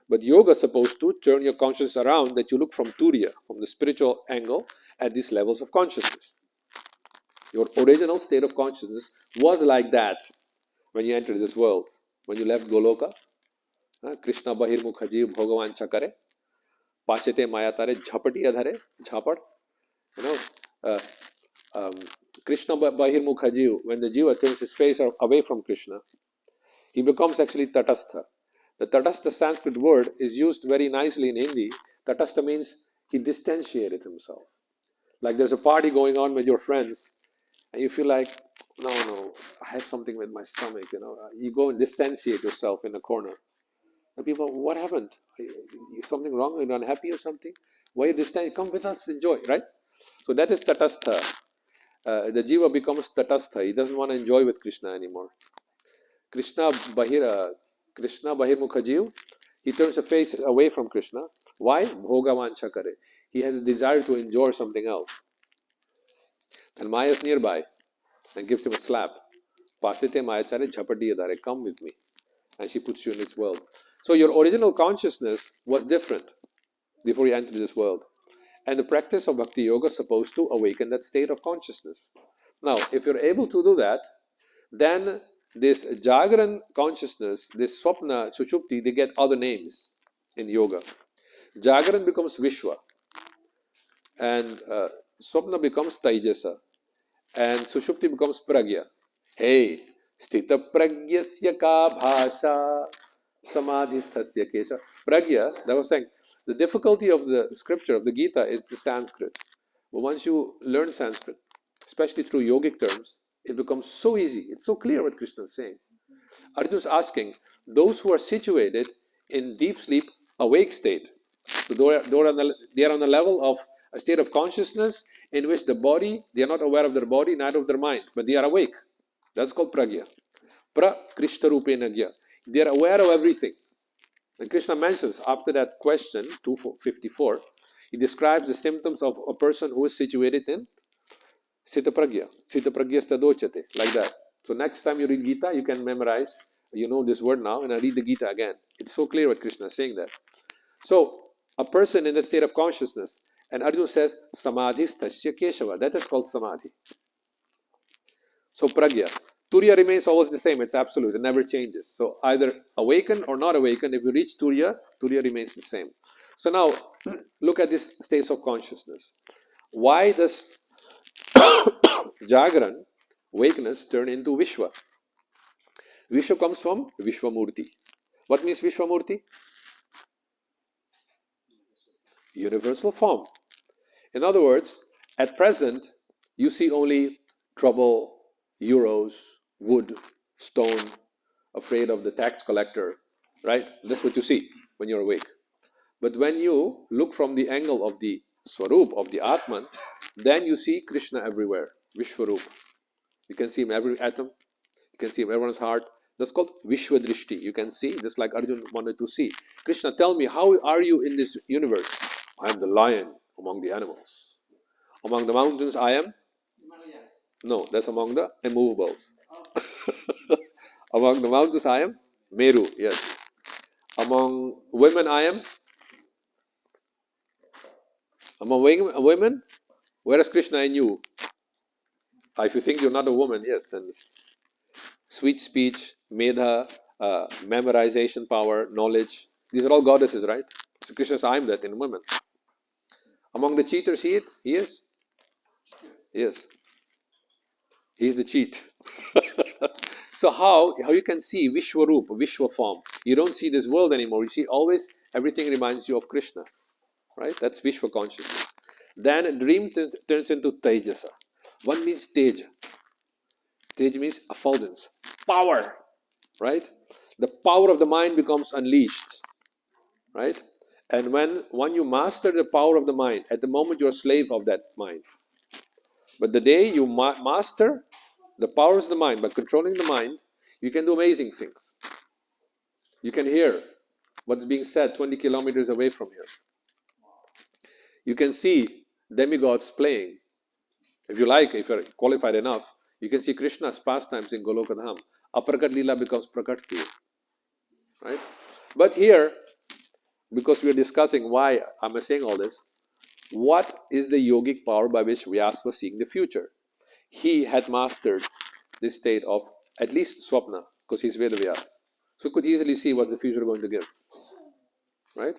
But yoga is supposed to turn your consciousness around, that you look from Turiya, from the spiritual angle, at these levels of consciousness. Your original state of consciousness was like that when you entered this world. When you left Goloka, Krishna Bahirmukha Jeev Bhagavan Chakare, Pachete Mayatare Jhapati Adhare, Jhapad. You know, uh, Krishna Bahirmukha Jeev, when the Jiva turns his face away from Krishna, he becomes actually Tatastha. The Tatastha Sanskrit word is used very nicely in Hindi. Tatastha means he distantiated himself. Like there's a party going on with your friends, and you feel like, no, I have something with my stomach, you know. You go and distantiate yourself in a corner. And people, what happened? Is something wrong? Are you unhappy or something? Why are you distanced? Come with us, enjoy, right? So that is Tatastha. The Jiva becomes Tatastha. He doesn't want to enjoy with Krishna anymore. Krishna Bahirmukha Jiva, he turns the face away from Krishna. Why? Bhogavancha kare. He has a desire to enjoy something else. And Maya is nearby and gives him a slap. Pasite Mayachare Jhapati Adare, come with me. And she puts you in this world. So your original consciousness was different before you entered this world. And the practice of Bhakti Yoga is supposed to awaken that state of consciousness. Now, if you're able to do that, then this Jagran consciousness, this Swapna, Sushupti, they get other names in yoga. Jagran becomes Vishwa, and Swapna becomes Taijasa, and Sushupti becomes Pragya. Hey, Sthita Pragyasya ka bhasha samadhisthasya kesha. Pragya, that was saying, the difficulty of the scripture, of the Gita, is the Sanskrit. But once you learn Sanskrit, especially through yogic terms, it becomes so easy. It's so clear what Krishna is saying. Arjuna is asking, those who are situated in deep sleep, awake state, so they are on the level of a state of consciousness in which the body, they are not aware of their body, neither of their mind, but they are awake. That's called pragya. Krishna rupena gya. They are aware of everything. And Krishna mentions after that question, 254, he describes the symptoms of a person who is situated in Sita Pragya. Sita Pragya Stadochate, like that. So next time you read Gita, you can memorize, you know this word now, and I read the Gita again. It's so clear what Krishna is saying there. So, a person in that state of consciousness, and Arjuna says, Samadhi Stasya Keshava. That is called Samadhi. So, Pragya. Turiya remains always the same, it's absolute, it never changes. So, either awaken or not awaken, if you reach Turiya, Turiya remains the same. So, now, look at these states of consciousness. Why does Jagran, awakeness, turn into Vishwa? Vishwa comes from Vishwamurti. What means Vishwamurti? universal form. In other words, at present, you see only trouble, euros, wood, stone, afraid of the tax collector, right? That's what you see when you're awake. But when you look from the angle of the Swarup, of the Atman, then you see Krishna everywhere, Vishwarup. You can see him every atom, you can see him everyone's heart. That's called Vishwadrishti. You can see, just like Arjuna wanted to see. Krishna, tell me, how are you in this universe? I am the lion among the animals. Among the mountains, I am? No, that's among the immovables. Among the mountains, I am? Meru, yes. Among women, I am? Among women, where is Krishna in you? If you think you're not a woman, yes, then sweet speech, medha, memorization power, knowledge, these are all goddesses, right? So Krishna says, I am that in women. Among the cheaters, he is? Yes. He is the cheat. So how you can see Vishwarup, Vishwa form. You don't see this world anymore. You see always everything reminds you of Krishna. Right? That's Vishwa consciousness. Then dream turns into Tejasa. One means Tej. Tej means effulgence, power. Right? The power of the mind becomes unleashed. Right? And when you master the power of the mind, at the moment you're a slave of that mind. But the day you master the powers of the mind, by controlling the mind, you can do amazing things. You can hear what's being said 20 kilometers away from here. You can see demigods playing. If you like, if you're qualified enough, you can see Krishna's pastimes in Golokadham. Aprakat Leela becomes Prakat to you. Right? But here, because we are discussing why am I saying all this, what is the yogic power by which Vyasa was seeing the future? He had mastered this state of at least Swapna, because he's Vedavyas. So he could easily see what's the future going to give. Right?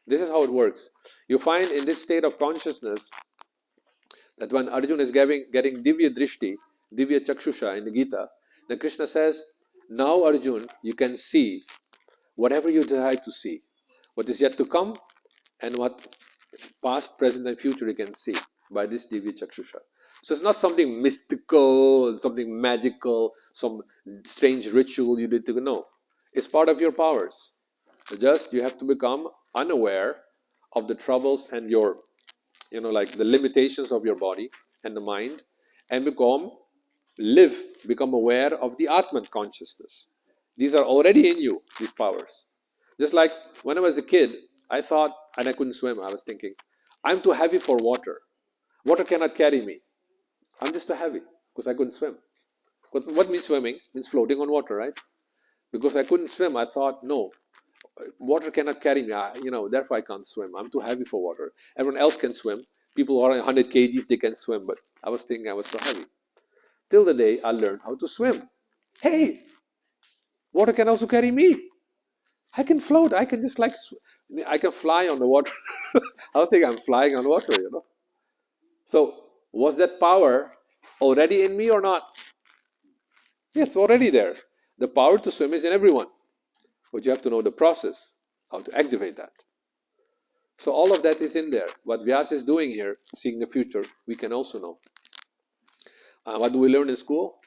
This is how it works. You find in this state of consciousness that when Arjuna is getting Divya Drishti, Divya Chakshusha in the Gita, then Krishna says, now Arjuna, you can see whatever you desire to see. What is yet to come and what past, present and future you can see by this Divya Chakshusha. So it's not something mystical, something magical, some strange ritual you did to know. It's part of your powers. Just you have to become unaware of the troubles and your, like the limitations of your body and the mind, and become aware of the Atman consciousness. These are already in you, these powers. Just like when I was a kid, I thought, and I couldn't swim, I was thinking, I'm too heavy for water. Water cannot carry me. I'm just too heavy because I couldn't swim. What means swimming? It means floating on water, right? Because I couldn't swim, I thought, no, water cannot carry me, therefore I can't swim. I'm too heavy for water. Everyone else can swim. People who are 100 kgs, they can swim, but I was thinking I was too heavy. Till the day I learned how to swim. Hey, water can also carry me. I can float. I can just I can fly on the water. I was thinking I'm flying on water, So, was that power already in me or not? Yes, already there. The power to swim is in everyone. But you have to know the process, how to activate that. So all of that is in there. What Vyasa is doing here, seeing the future, we can also know. What do we learn in school?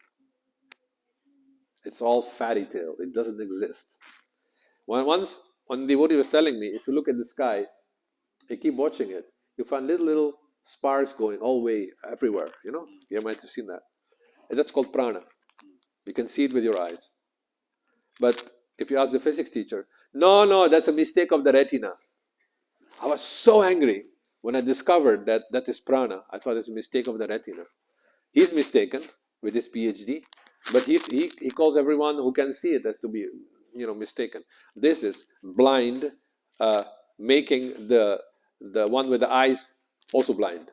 It's all fairy tale. It doesn't exist. Once one devotee was telling me, if you look at the sky, you keep watching it, you find little sparks going all way everywhere. You might have seen that. And that's called prana. You can see it with your eyes. But if you ask the physics teacher, no, that's a mistake of the retina. I was so angry when I discovered that is prana. I thought it's a mistake of the retina. He's mistaken with his PhD, but he calls everyone who can see it as to be mistaken. This is blind, making the one with the eyes also blind.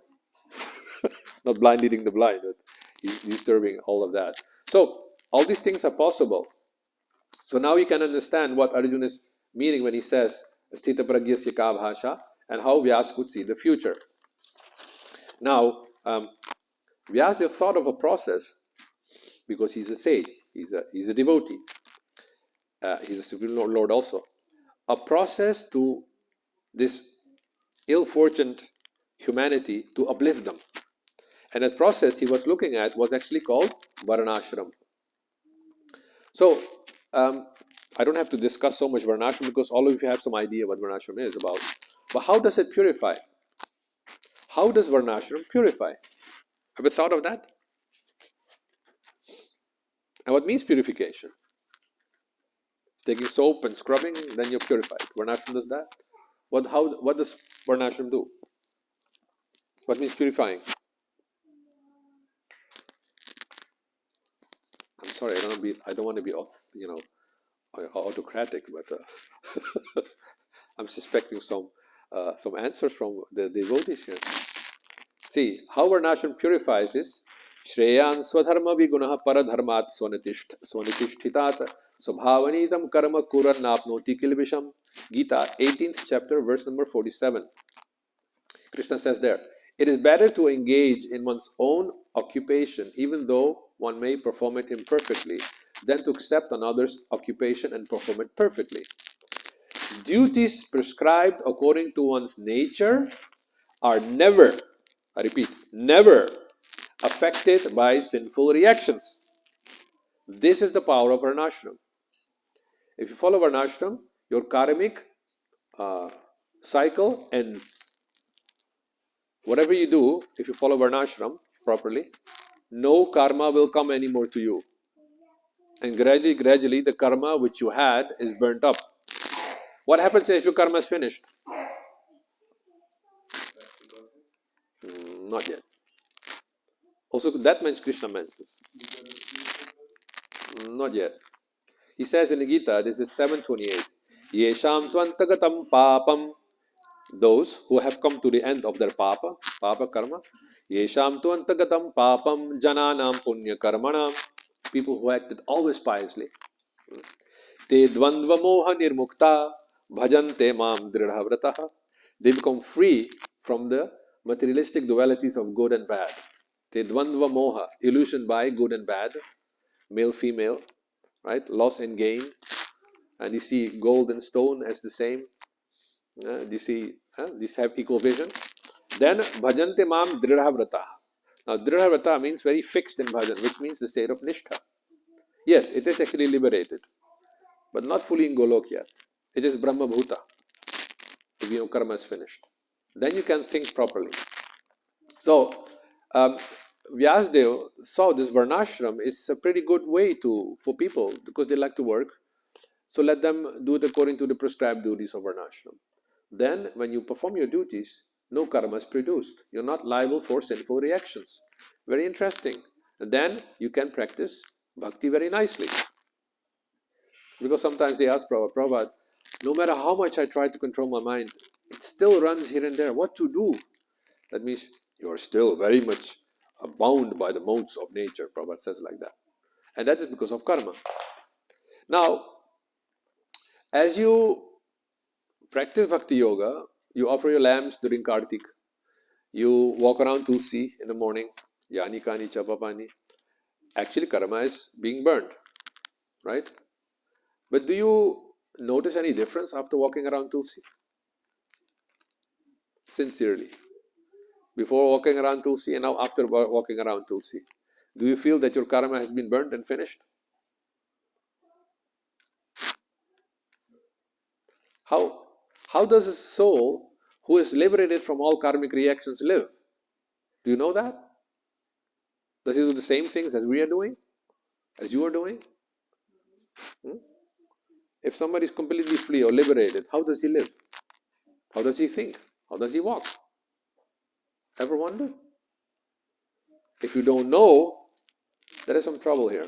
Not blind leading the blind, but he's disturbing all of that. So all these things are possible. So now you can understand what Arjuna is meaning when he says Sthita Pragyasya ka bhasha, and how Vyasa could see the future. Now, Vyasa thought of a process because he's a sage, he's a devotee, he's a Supreme Lord also. A process to this ill-fortuned humanity to uplift them. And that process he was looking at was actually called Varnashram. So, I don't have to discuss so much Varnashram because all of you have some idea what Varnashram is about. But how does it purify? How does Varnashram purify? Have you thought of that? And what means purification? Taking soap and scrubbing, then you're purified. Varnashram does that. What does Varnashram do? What means purifying? I'm sorry, I don't want to be off, autocratic, but I'm suspecting some answers from the devotees here. See, how Varnashram purifies is Shreyan Swadharma Vigunaha Paradharmat Swanitishtitat Sabhavanitam Karma Kuran Napnoti Kilvisham. Gita, 18th chapter, verse number 47. Krishna says there, it is better to engage in one's own occupation, even though one may perform it imperfectly, than to accept another's occupation and perform it perfectly. Duties prescribed according to one's nature are never, I repeat, never affected by sinful reactions. This is the power of Varnashram. If you follow Varnashram, your karmic cycle ends. Whatever you do, if you follow Varnashram properly, no karma will come anymore to you. And gradually the karma which you had is burnt up. What happens if your karma is finished? Not yet. Also, that means Krishna mentions. Not yet. He says in the Gita, this is 728, Yesham tvantagatam papam, those who have come to the end of their papa karma, Yesham tvantagatam papam jananam punya karmanam, people who acted always piously. Te dvandva moha nirmukta bhajante mam dridhavrataha. They become free from the materialistic dualities of good and bad. Te dvandva moha, illusion by good and bad, male, female, right? Loss and gain. And you see gold and stone as the same. You see, these have equal vision. Then bhajante mam dridhavrata. Now dridhavrata means very fixed in bhajan, which means the state of nishtha. Yes, it is actually liberated, but not fully in Golok yet. It is Brahma Bhuta. If your karma is finished, then you can think properly. So Vyasdev saw this Varnashram is a pretty good way for people because they like to work. So let them do it according to the prescribed duties of Varnashram. Then when you perform your duties, no karma is produced. You're not liable for sinful reactions. Very interesting. And then you can practice bhakti very nicely. Because sometimes they ask Prabhupada, no matter how much I try to control my mind, it still runs here and there. What to do? That means you're still very much bound by the modes of nature. Prabhupada says like that. And that is because of karma. Now, as you practice bhakti yoga, you offer your lamps during Kartik. You walk around Tulsi in the morning. Yani kani chapapani. Actually, karma is being burned. Right? But do you notice any difference after walking around Tulsi? Sincerely. Before walking around Tulsi and now after walking around Tulsi. Do you feel that your karma has been burnt and finished? How does a soul who is liberated from all karmic reactions live? Do you know that? Does he do the same things as we are doing? As you are doing? If somebody is completely free or liberated, how does he live? How does he think? How does he walk? Ever wonder? If you don't know, there is some trouble here.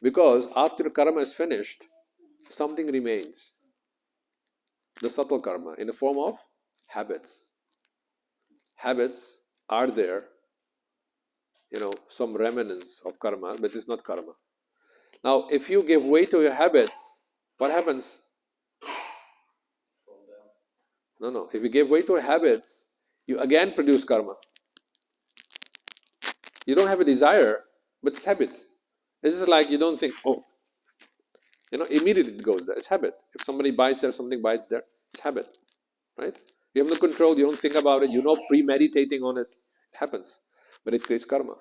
Because after karma is finished, something remains. The subtle karma in the form of habits. Habits are there, some remnants of karma, but it's not karma. Now, if you give way to your habits, what happens? No. If you give way to your habits, you again produce karma. You don't have a desire, but it's habit. It's like you don't think, immediately it goes there. It's habit. If somebody bites there, something bites there, it's habit, right? You have no control, you don't think about it, you're not premeditating on it. It happens. But it creates karma.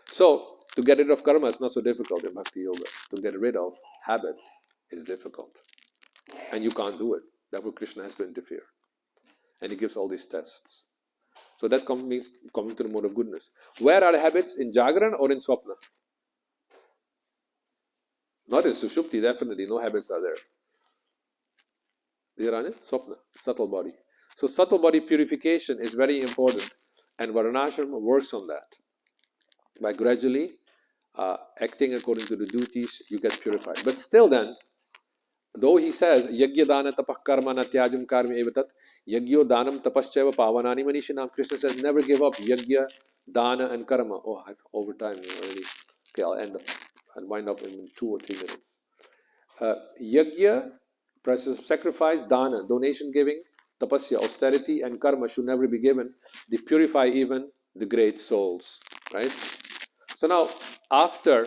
So, to get rid of karma is not so difficult in Bhakti Yoga. To get rid of habits is difficult. And you can't do it. Therefore, Krishna has to interfere. And he gives all these tests. So that means coming to the mode of goodness. Where are the habits? In Jagran or in Swapna? Not in Sushupti, definitely. No habits are there. These are in Swapna, subtle body. So subtle body purification is very important. And Varnashrama works on that. By gradually acting according to the duties, you get purified. But still then, though he says, Yagya dana tapah karma natyajam karmi evatat, Yagyo danam tapascheva pavanani manishinam. Krishna says, never give up Yagya, dana and karma. Oh, I've over time already. Okay, I'll end up. I'll wind up in 2 or 3 minutes. Yagya, sacrifice, dana, donation giving, tapasya, austerity, and karma should never be given. They purify even the great souls. Right? So now, after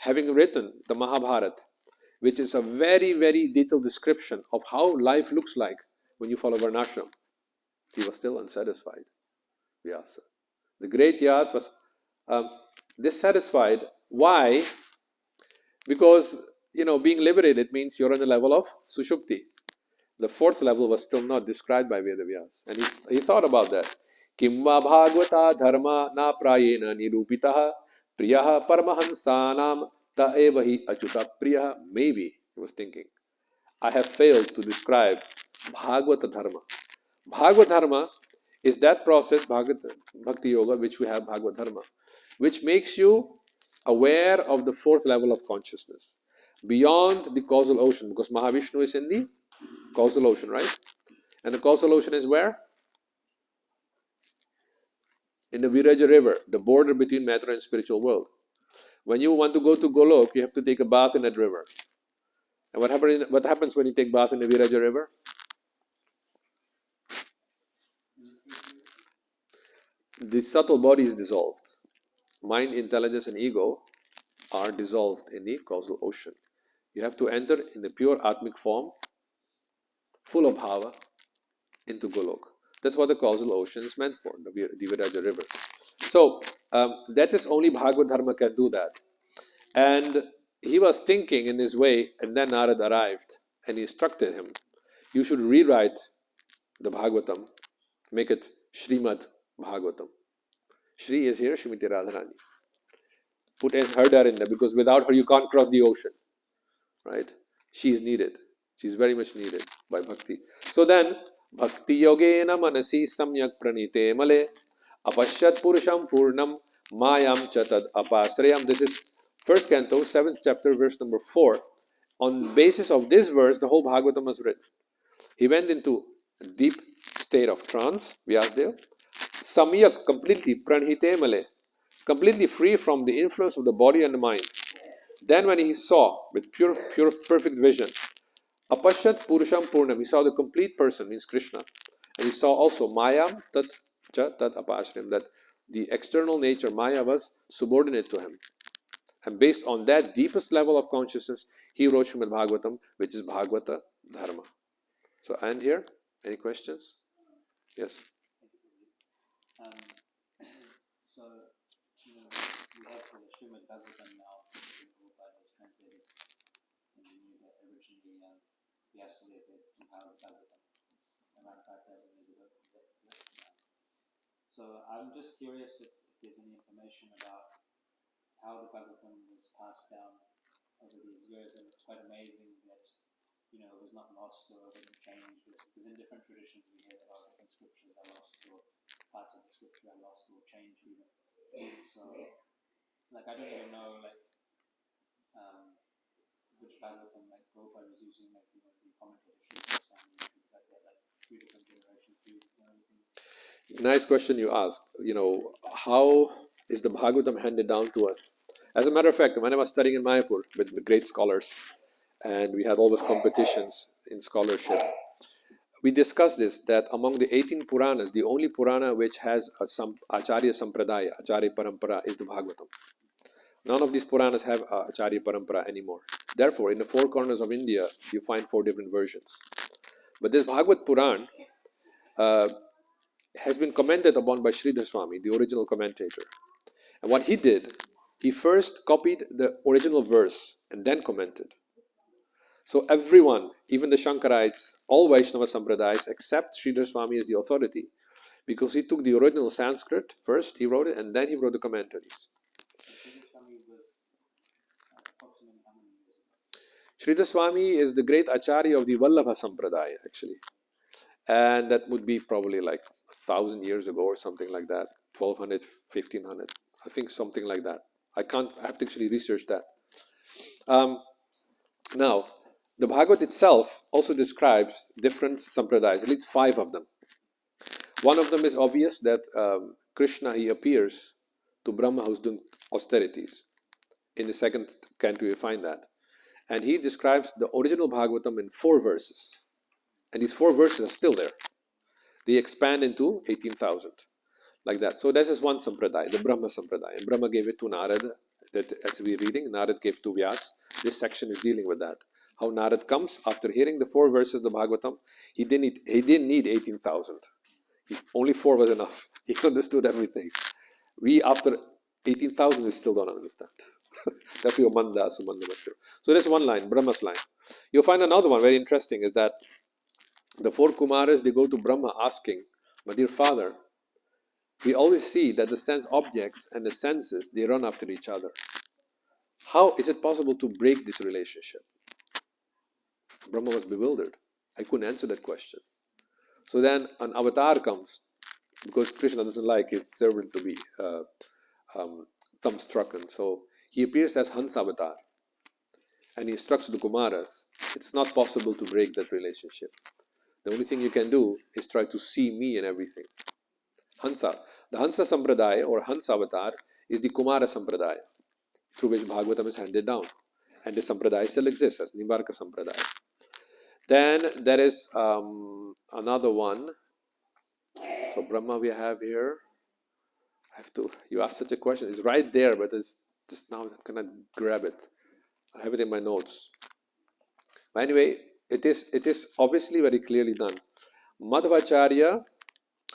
having written the Mahabharata, which is a very, very detailed description of how life looks like when you follow Varnashram, he was still unsatisfied, Vyasa. The great Vyasa was dissatisfied. Why? Because, being liberated means you're on the level of Sushupti. The 4th level was still not described by Vedavyas. And he thought about that. Kimva bhagavata dharma na prayena nirupitaha priyaha paramahansanam ta evahi achuta priyaha. Maybe, he was thinking, I have failed to describe Bhagavata Dharma. Bhagavata Dharma is that process, Bhakti Yoga, which we have Bhagavata Dharma, which makes you aware of the 4th level of consciousness, beyond the causal ocean, because Mahavishnu is in the causal ocean, right? And the causal ocean is where? In the Viraja river, the border between matter and spiritual world. When you want to go to Golok, you have to take a bath in that river. And what happens when you take bath in the Viraja river? The subtle body is dissolved. Mind, intelligence, and ego are dissolved in the causal ocean. You have to enter in the pure Atmic form, full of bhava, into Golok. That's what the causal ocean is meant for, the Viraja river. So, that is only Bhagavad Dharma can do that. And he was thinking in this way, and then Narad arrived and he instructed him, you should rewrite the Bhagavatam, make it Srimad Bhagavatam. Shri is here, Shrimati Radharani. Put her in there, because without her you can't cross the ocean. Right? She is needed. She is very much needed by Bhakti. So then, Bhakti Yogena Manasi Samyak Pranite Male Apashyat Purusham Purnam Mayam Chatad Apasrayam. This is 1st Canto, 7th chapter, verse number 4. On basis of this verse, the whole Bhagavatam was written. He went into a deep state of trance, Vyasdev. Samyak, completely, Pranhite Male, completely free from the influence of the body and the mind. Then when he saw, with pure, perfect vision, Apashyat Purusham Purnam, he saw the complete person, means Krishna. And he saw also Mayam Tat Apashrim, that the external nature, Maya, was subordinate to him. And based on that deepest level of consciousness, he wrote Srimad Bhagavatam, which is Bhagavata Dharma. So, and here, any questions? Yes. So, we have the Srimad Bhagavatam now, Prabhupada has translated, and we knew that originally Vyasa did compile the Bhagavatam around 5,000 years ago. So I'm just curious if there's any information about how the Bhagavatam was passed down over these years, and it's quite amazing that it was not lost or wasn't changed, because in different traditions we hear that different scriptures are lost, or parts of the scripture are lost or changed even. So, I don't even know, which Bhagavatam, Prabhupada was using, the commentator Sri Goswami, things like that, 3 different generations used, Nice question you ask. How is the Bhagavatam handed down to us? As a matter of fact, when I was studying in Mayapur with the great scholars, and we had always competitions in scholarship, we discussed this, that among the 18 Puranas, the only Purana which has a Acharya Sampradaya, Acharya Parampara, is the Bhagavatam. None of these Puranas have Acharya Parampara anymore. Therefore, in the 4 corners of India, you find 4 different versions. But this Bhagavad Puran has been commented upon by Sridhar Swami, the original commentator. And what he did, he first copied the original verse and then commented. So everyone, even the Shankarites, all Vaishnava Sampradayas, except Sridhar Swami as the authority, because he took the original Sanskrit first, he wrote it, and then he wrote the commentaries. Sridhar Swami is the great Acharya of the Vallabha Sampradaya, actually. And that would be probably like 1,000 years ago or something like that, 1,200, 1,500, I think something like that. I have to actually research that. Now, the Bhagavad itself also describes different sampradayas, at least 5 of them. One of them is obvious, that Krishna, he appears to Brahma who's doing austerities. In the second canto you find that. And he describes the original Bhagavatam in 4 verses. And these 4 verses are still there. They expand into 18,000. Like that. So this is one sampradaya, the Brahma sampradaya. And Brahma gave it to Narada. That, as we're reading, Narad gave to Vyas. This section is dealing with that. How Narad comes after hearing the 4 verses of the Bhagavatam. He didn't need 18,000. Only 4 was enough. He understood everything. We, after 18,000, we still don't understand. That's your Manda, Sumanda Matra. So that's one line, Brahma's line. You'll find another one very interesting, is that the 4 Kumaras, they go to Brahma asking, my dear father, we always see that the sense objects and the senses, they run after each other. How is it possible to break this relationship? Brahma was bewildered. I couldn't answer that question. So then an avatar comes, because Krishna doesn't like his servant to be thumb-strucken. So he appears as Hansa avatar. And he instructs the Kumaras, it's not possible to break that relationship. The only thing you can do is try to see me in everything. Hansa. The Hansa Sampradaya or Hansa Avatar is the Kumara Sampradaya, through which Bhagavatam is handed down. And the Sampradaya still exists as Nimbarka Sampradaya. Then there is another one. So Brahma we have here. You asked such a question. It's right there, but it's just now I cannot grab it. I have it in my notes. But anyway, it is obviously very clearly done. Madhvacharya,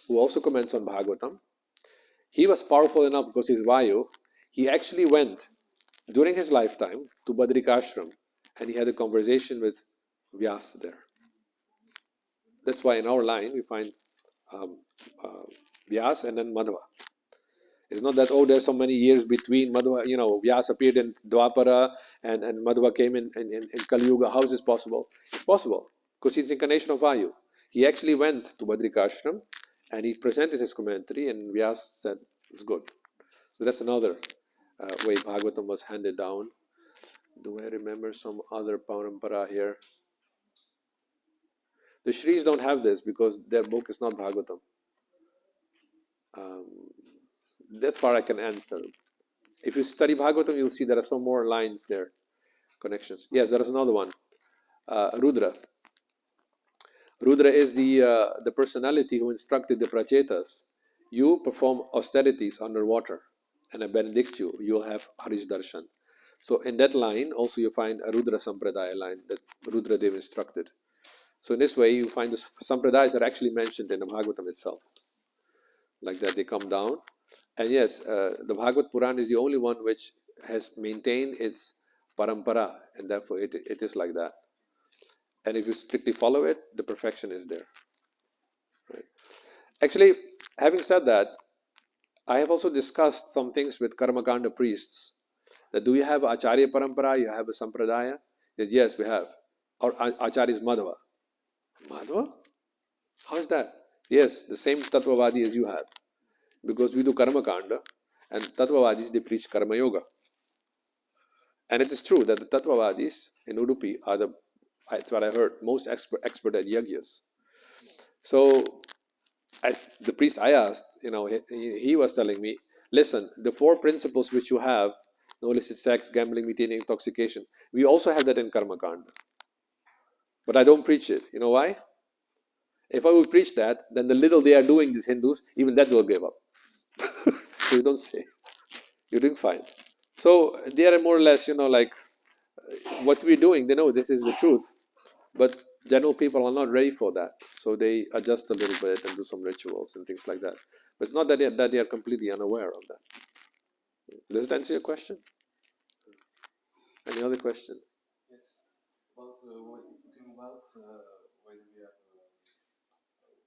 who also comments on Bhagavatam, he was powerful enough because he's Vayu. He actually went during his lifetime to Badrikashram and he had a conversation with Vyas there. That's why in our line we find Vyas and then Madhva. It's not that, oh, there's so many years between Madhva, Vyas appeared in Dwapara and Madhva came in Kali Yuga. How is this possible? It's possible because he's incarnation of Vayu. He actually went to Badrikashram and he presented his commentary and Vyas said it's good. So that's another way Bhagavatam was handed down. Do I remember some other parampara here? The Shris don't have this because their book is not Bhagavatam. That far I can answer. If you study Bhagavatam, you'll see there are some more lines there, connections. Yes, there is another one. Rudra. Rudra is the personality who instructed the Prachetas. You perform austerities underwater, and I benedict you. You'll have Harish Darshan. So in that line, also you find a Rudra Sampradaya line that Rudra Dev instructed. So in this way, you find the Sampradayas are actually mentioned in the Bhagavatam itself. Like that, they come down. And yes, the Bhagavad Purana is the only one which has maintained its parampara, and therefore it is like that. And if you strictly follow it, the perfection is there. Right? Actually, having said that, I have also discussed some things with Karmakanda priests. That do you have Acharya Parampara, you have a Sampradaya? That yes, we have. Or Acharya is Madhva. Madhva? How is that? Yes, the same Tattvavadi as you have. Because we do Karmakanda and Tattvavadis, they preach Karma Yoga. And it is true that the Tattvavadis in Udupi are that's what I heard, most expert at Yagyas. So, as the priest I asked, he was telling me, listen, the 4 principles which you have, no illicit sex, gambling, methane, intoxication, we also have that in Karmakanda. But I don't preach it. You know why? If I would preach that, then the little they are doing, these Hindus, even that will give up. So you don't say. You're doing fine. So they are more or less, like what we're doing, they know this is the truth. But general people are not ready for that, so they adjust a little bit and do some rituals and things like that. But it's not that they are completely unaware of that. Does it answer your question? Any other question? Yes. About what you're talking about when we are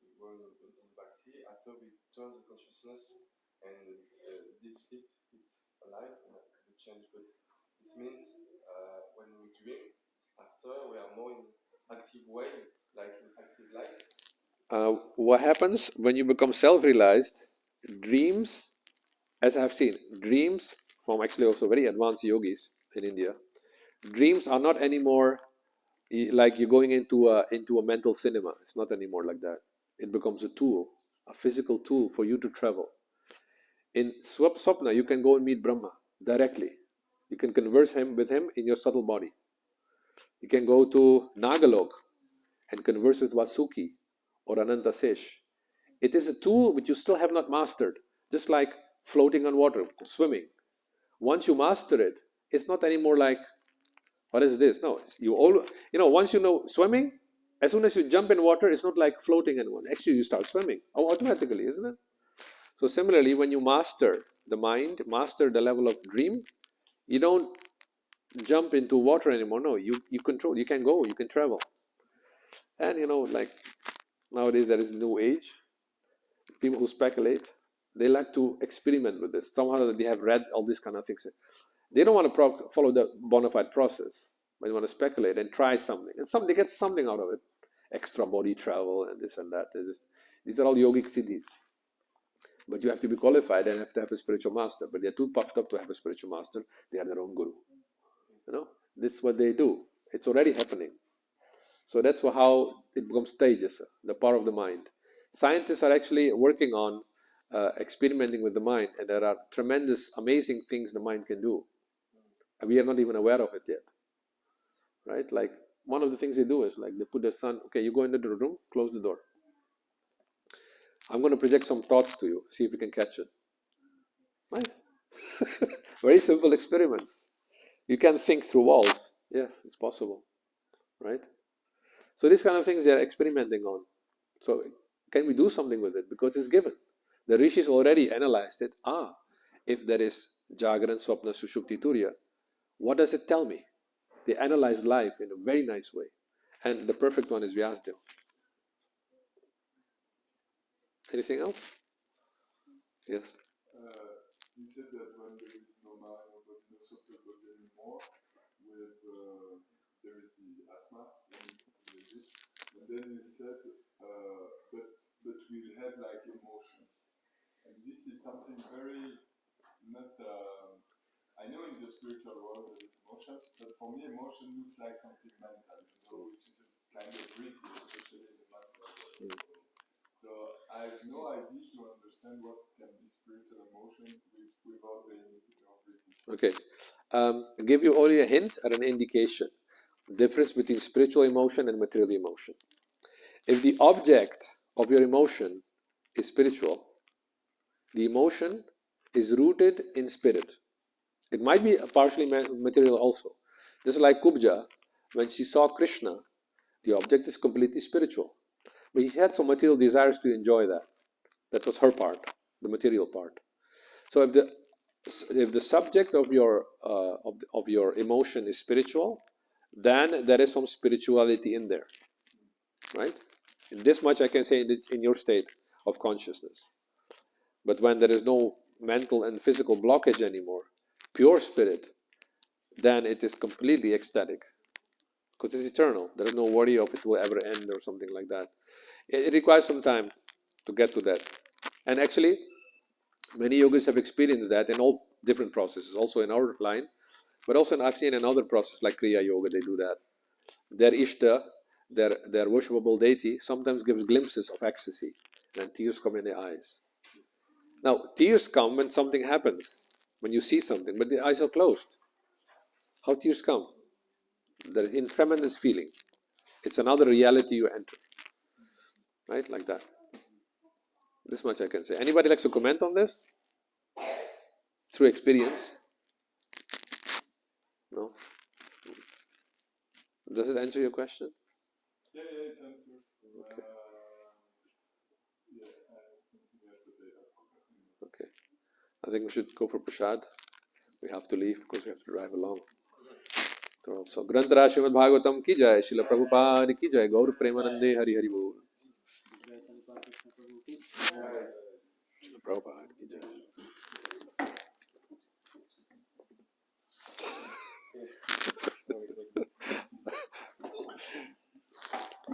we were on Bhakti, after we turn the consciousness and deep sleep, it's alive, the change, but it means when we dream, after we are more in active way, like in active life. What happens when you become self-realized? Dreams, as I have seen, dreams from actually also very advanced yogis in India, dreams are not anymore like you're going into a mental cinema. It's not anymore like that. It becomes a tool, a physical tool for you to travel. In Swapna, you can go and meet Brahma directly. You can converse with him in your subtle body. You can go to Nagalok and converse with Vasuki or Anantasesh. It is a tool which you still have not mastered, just like floating on water, swimming. Once you master it, it's not anymore like, what is this? No, once you know swimming, as soon as you jump in water, it's not like floating in one. Actually, you start swimming automatically, isn't it? So similarly, when you master the mind, master the level of dream, you don't jump into water anymore. No, you control, you can go, you can travel. And like nowadays there is new age, people who speculate, they like to experiment with this. Somehow they have read all these kind of things. They don't want to follow the bona fide process, but they want to speculate and try something. And they get something out of it. Extra body travel and this and that. These are all yogic siddhis. But you have to be qualified and have to have a spiritual master. But they're too puffed up to have a spiritual master. They are their own guru. This is what they do. It's already happening. So that's how it becomes stages, the power of the mind. Scientists are actually working on experimenting with the mind, and there are tremendous, amazing things the mind can do. And we are not even aware of it yet, right? Like one of the things they do is like they put their son, okay, you go into the room, close the door. I'm going to project some thoughts to you, see if you can catch it. Right? Very simple experiments. You can think through walls. Yes, it's possible, right? So these kind of things they are experimenting on. So can we do something with it? Because it's given. The rishis already analyzed it. If there is Jagaran, Swapna, Sushupti, Turiya, what does it tell me? They analyze life in a very nice way. And the perfect one is Vyasdev. Anything else? Yes. You said that when there is no mind, no body, no subtle body anymore, there is the Atma, and then you said, but we'll have like emotions. And this is something very not. I know in the spiritual world there is emotions, but for me, emotion looks like something mental, which is a kind of tricky, especially in the mental world. So I have no idea to understand what can be spiritual emotion without being British. Okay. I'll give you only a hint and an indication. Difference between spiritual emotion and material emotion. If the object of your emotion is spiritual, the emotion is rooted in spirit. It might be partially material also. Just like Kubja, when she saw Krishna, the object is completely spiritual. But he had some material desires to enjoy that. That was her part, the material part. So if the subject of your emotion is spiritual, then there is some spirituality in there, right? This much I can say in your state of consciousness. But when there is no mental and physical blockage anymore, pure spirit, then it is completely ecstatic, because it's eternal. There is no worry of it will ever end or something like that. It requires some time to get to that. And actually, many yogis have experienced that in all different processes, also in our line, but also I've seen in other processes like Kriya Yoga, they do that. Their Ishta, their worshipable deity, sometimes gives glimpses of ecstasy, and tears come in the eyes. Now, tears come when something happens, when you see something, but the eyes are closed. How tears come? They're in tremendous feeling. It's another reality you enter, right? Like that. This much I can say. Anybody likes to comment on this? Through experience? No? Does it answer your question? Yeah, yeah, it answers. Okay. Yeah, something else, but I forgot. Okay. I think we should go for prasad. We have to leave because we have to drive along. So ग्रंथराज Shrimad Bhagavatam की जय, शिल प्रभुपाद की जय, गौर प्रेमानंदे हरि हरि बोल, Jai Anupam Krishna Prabhu ki Prabhupada की जय.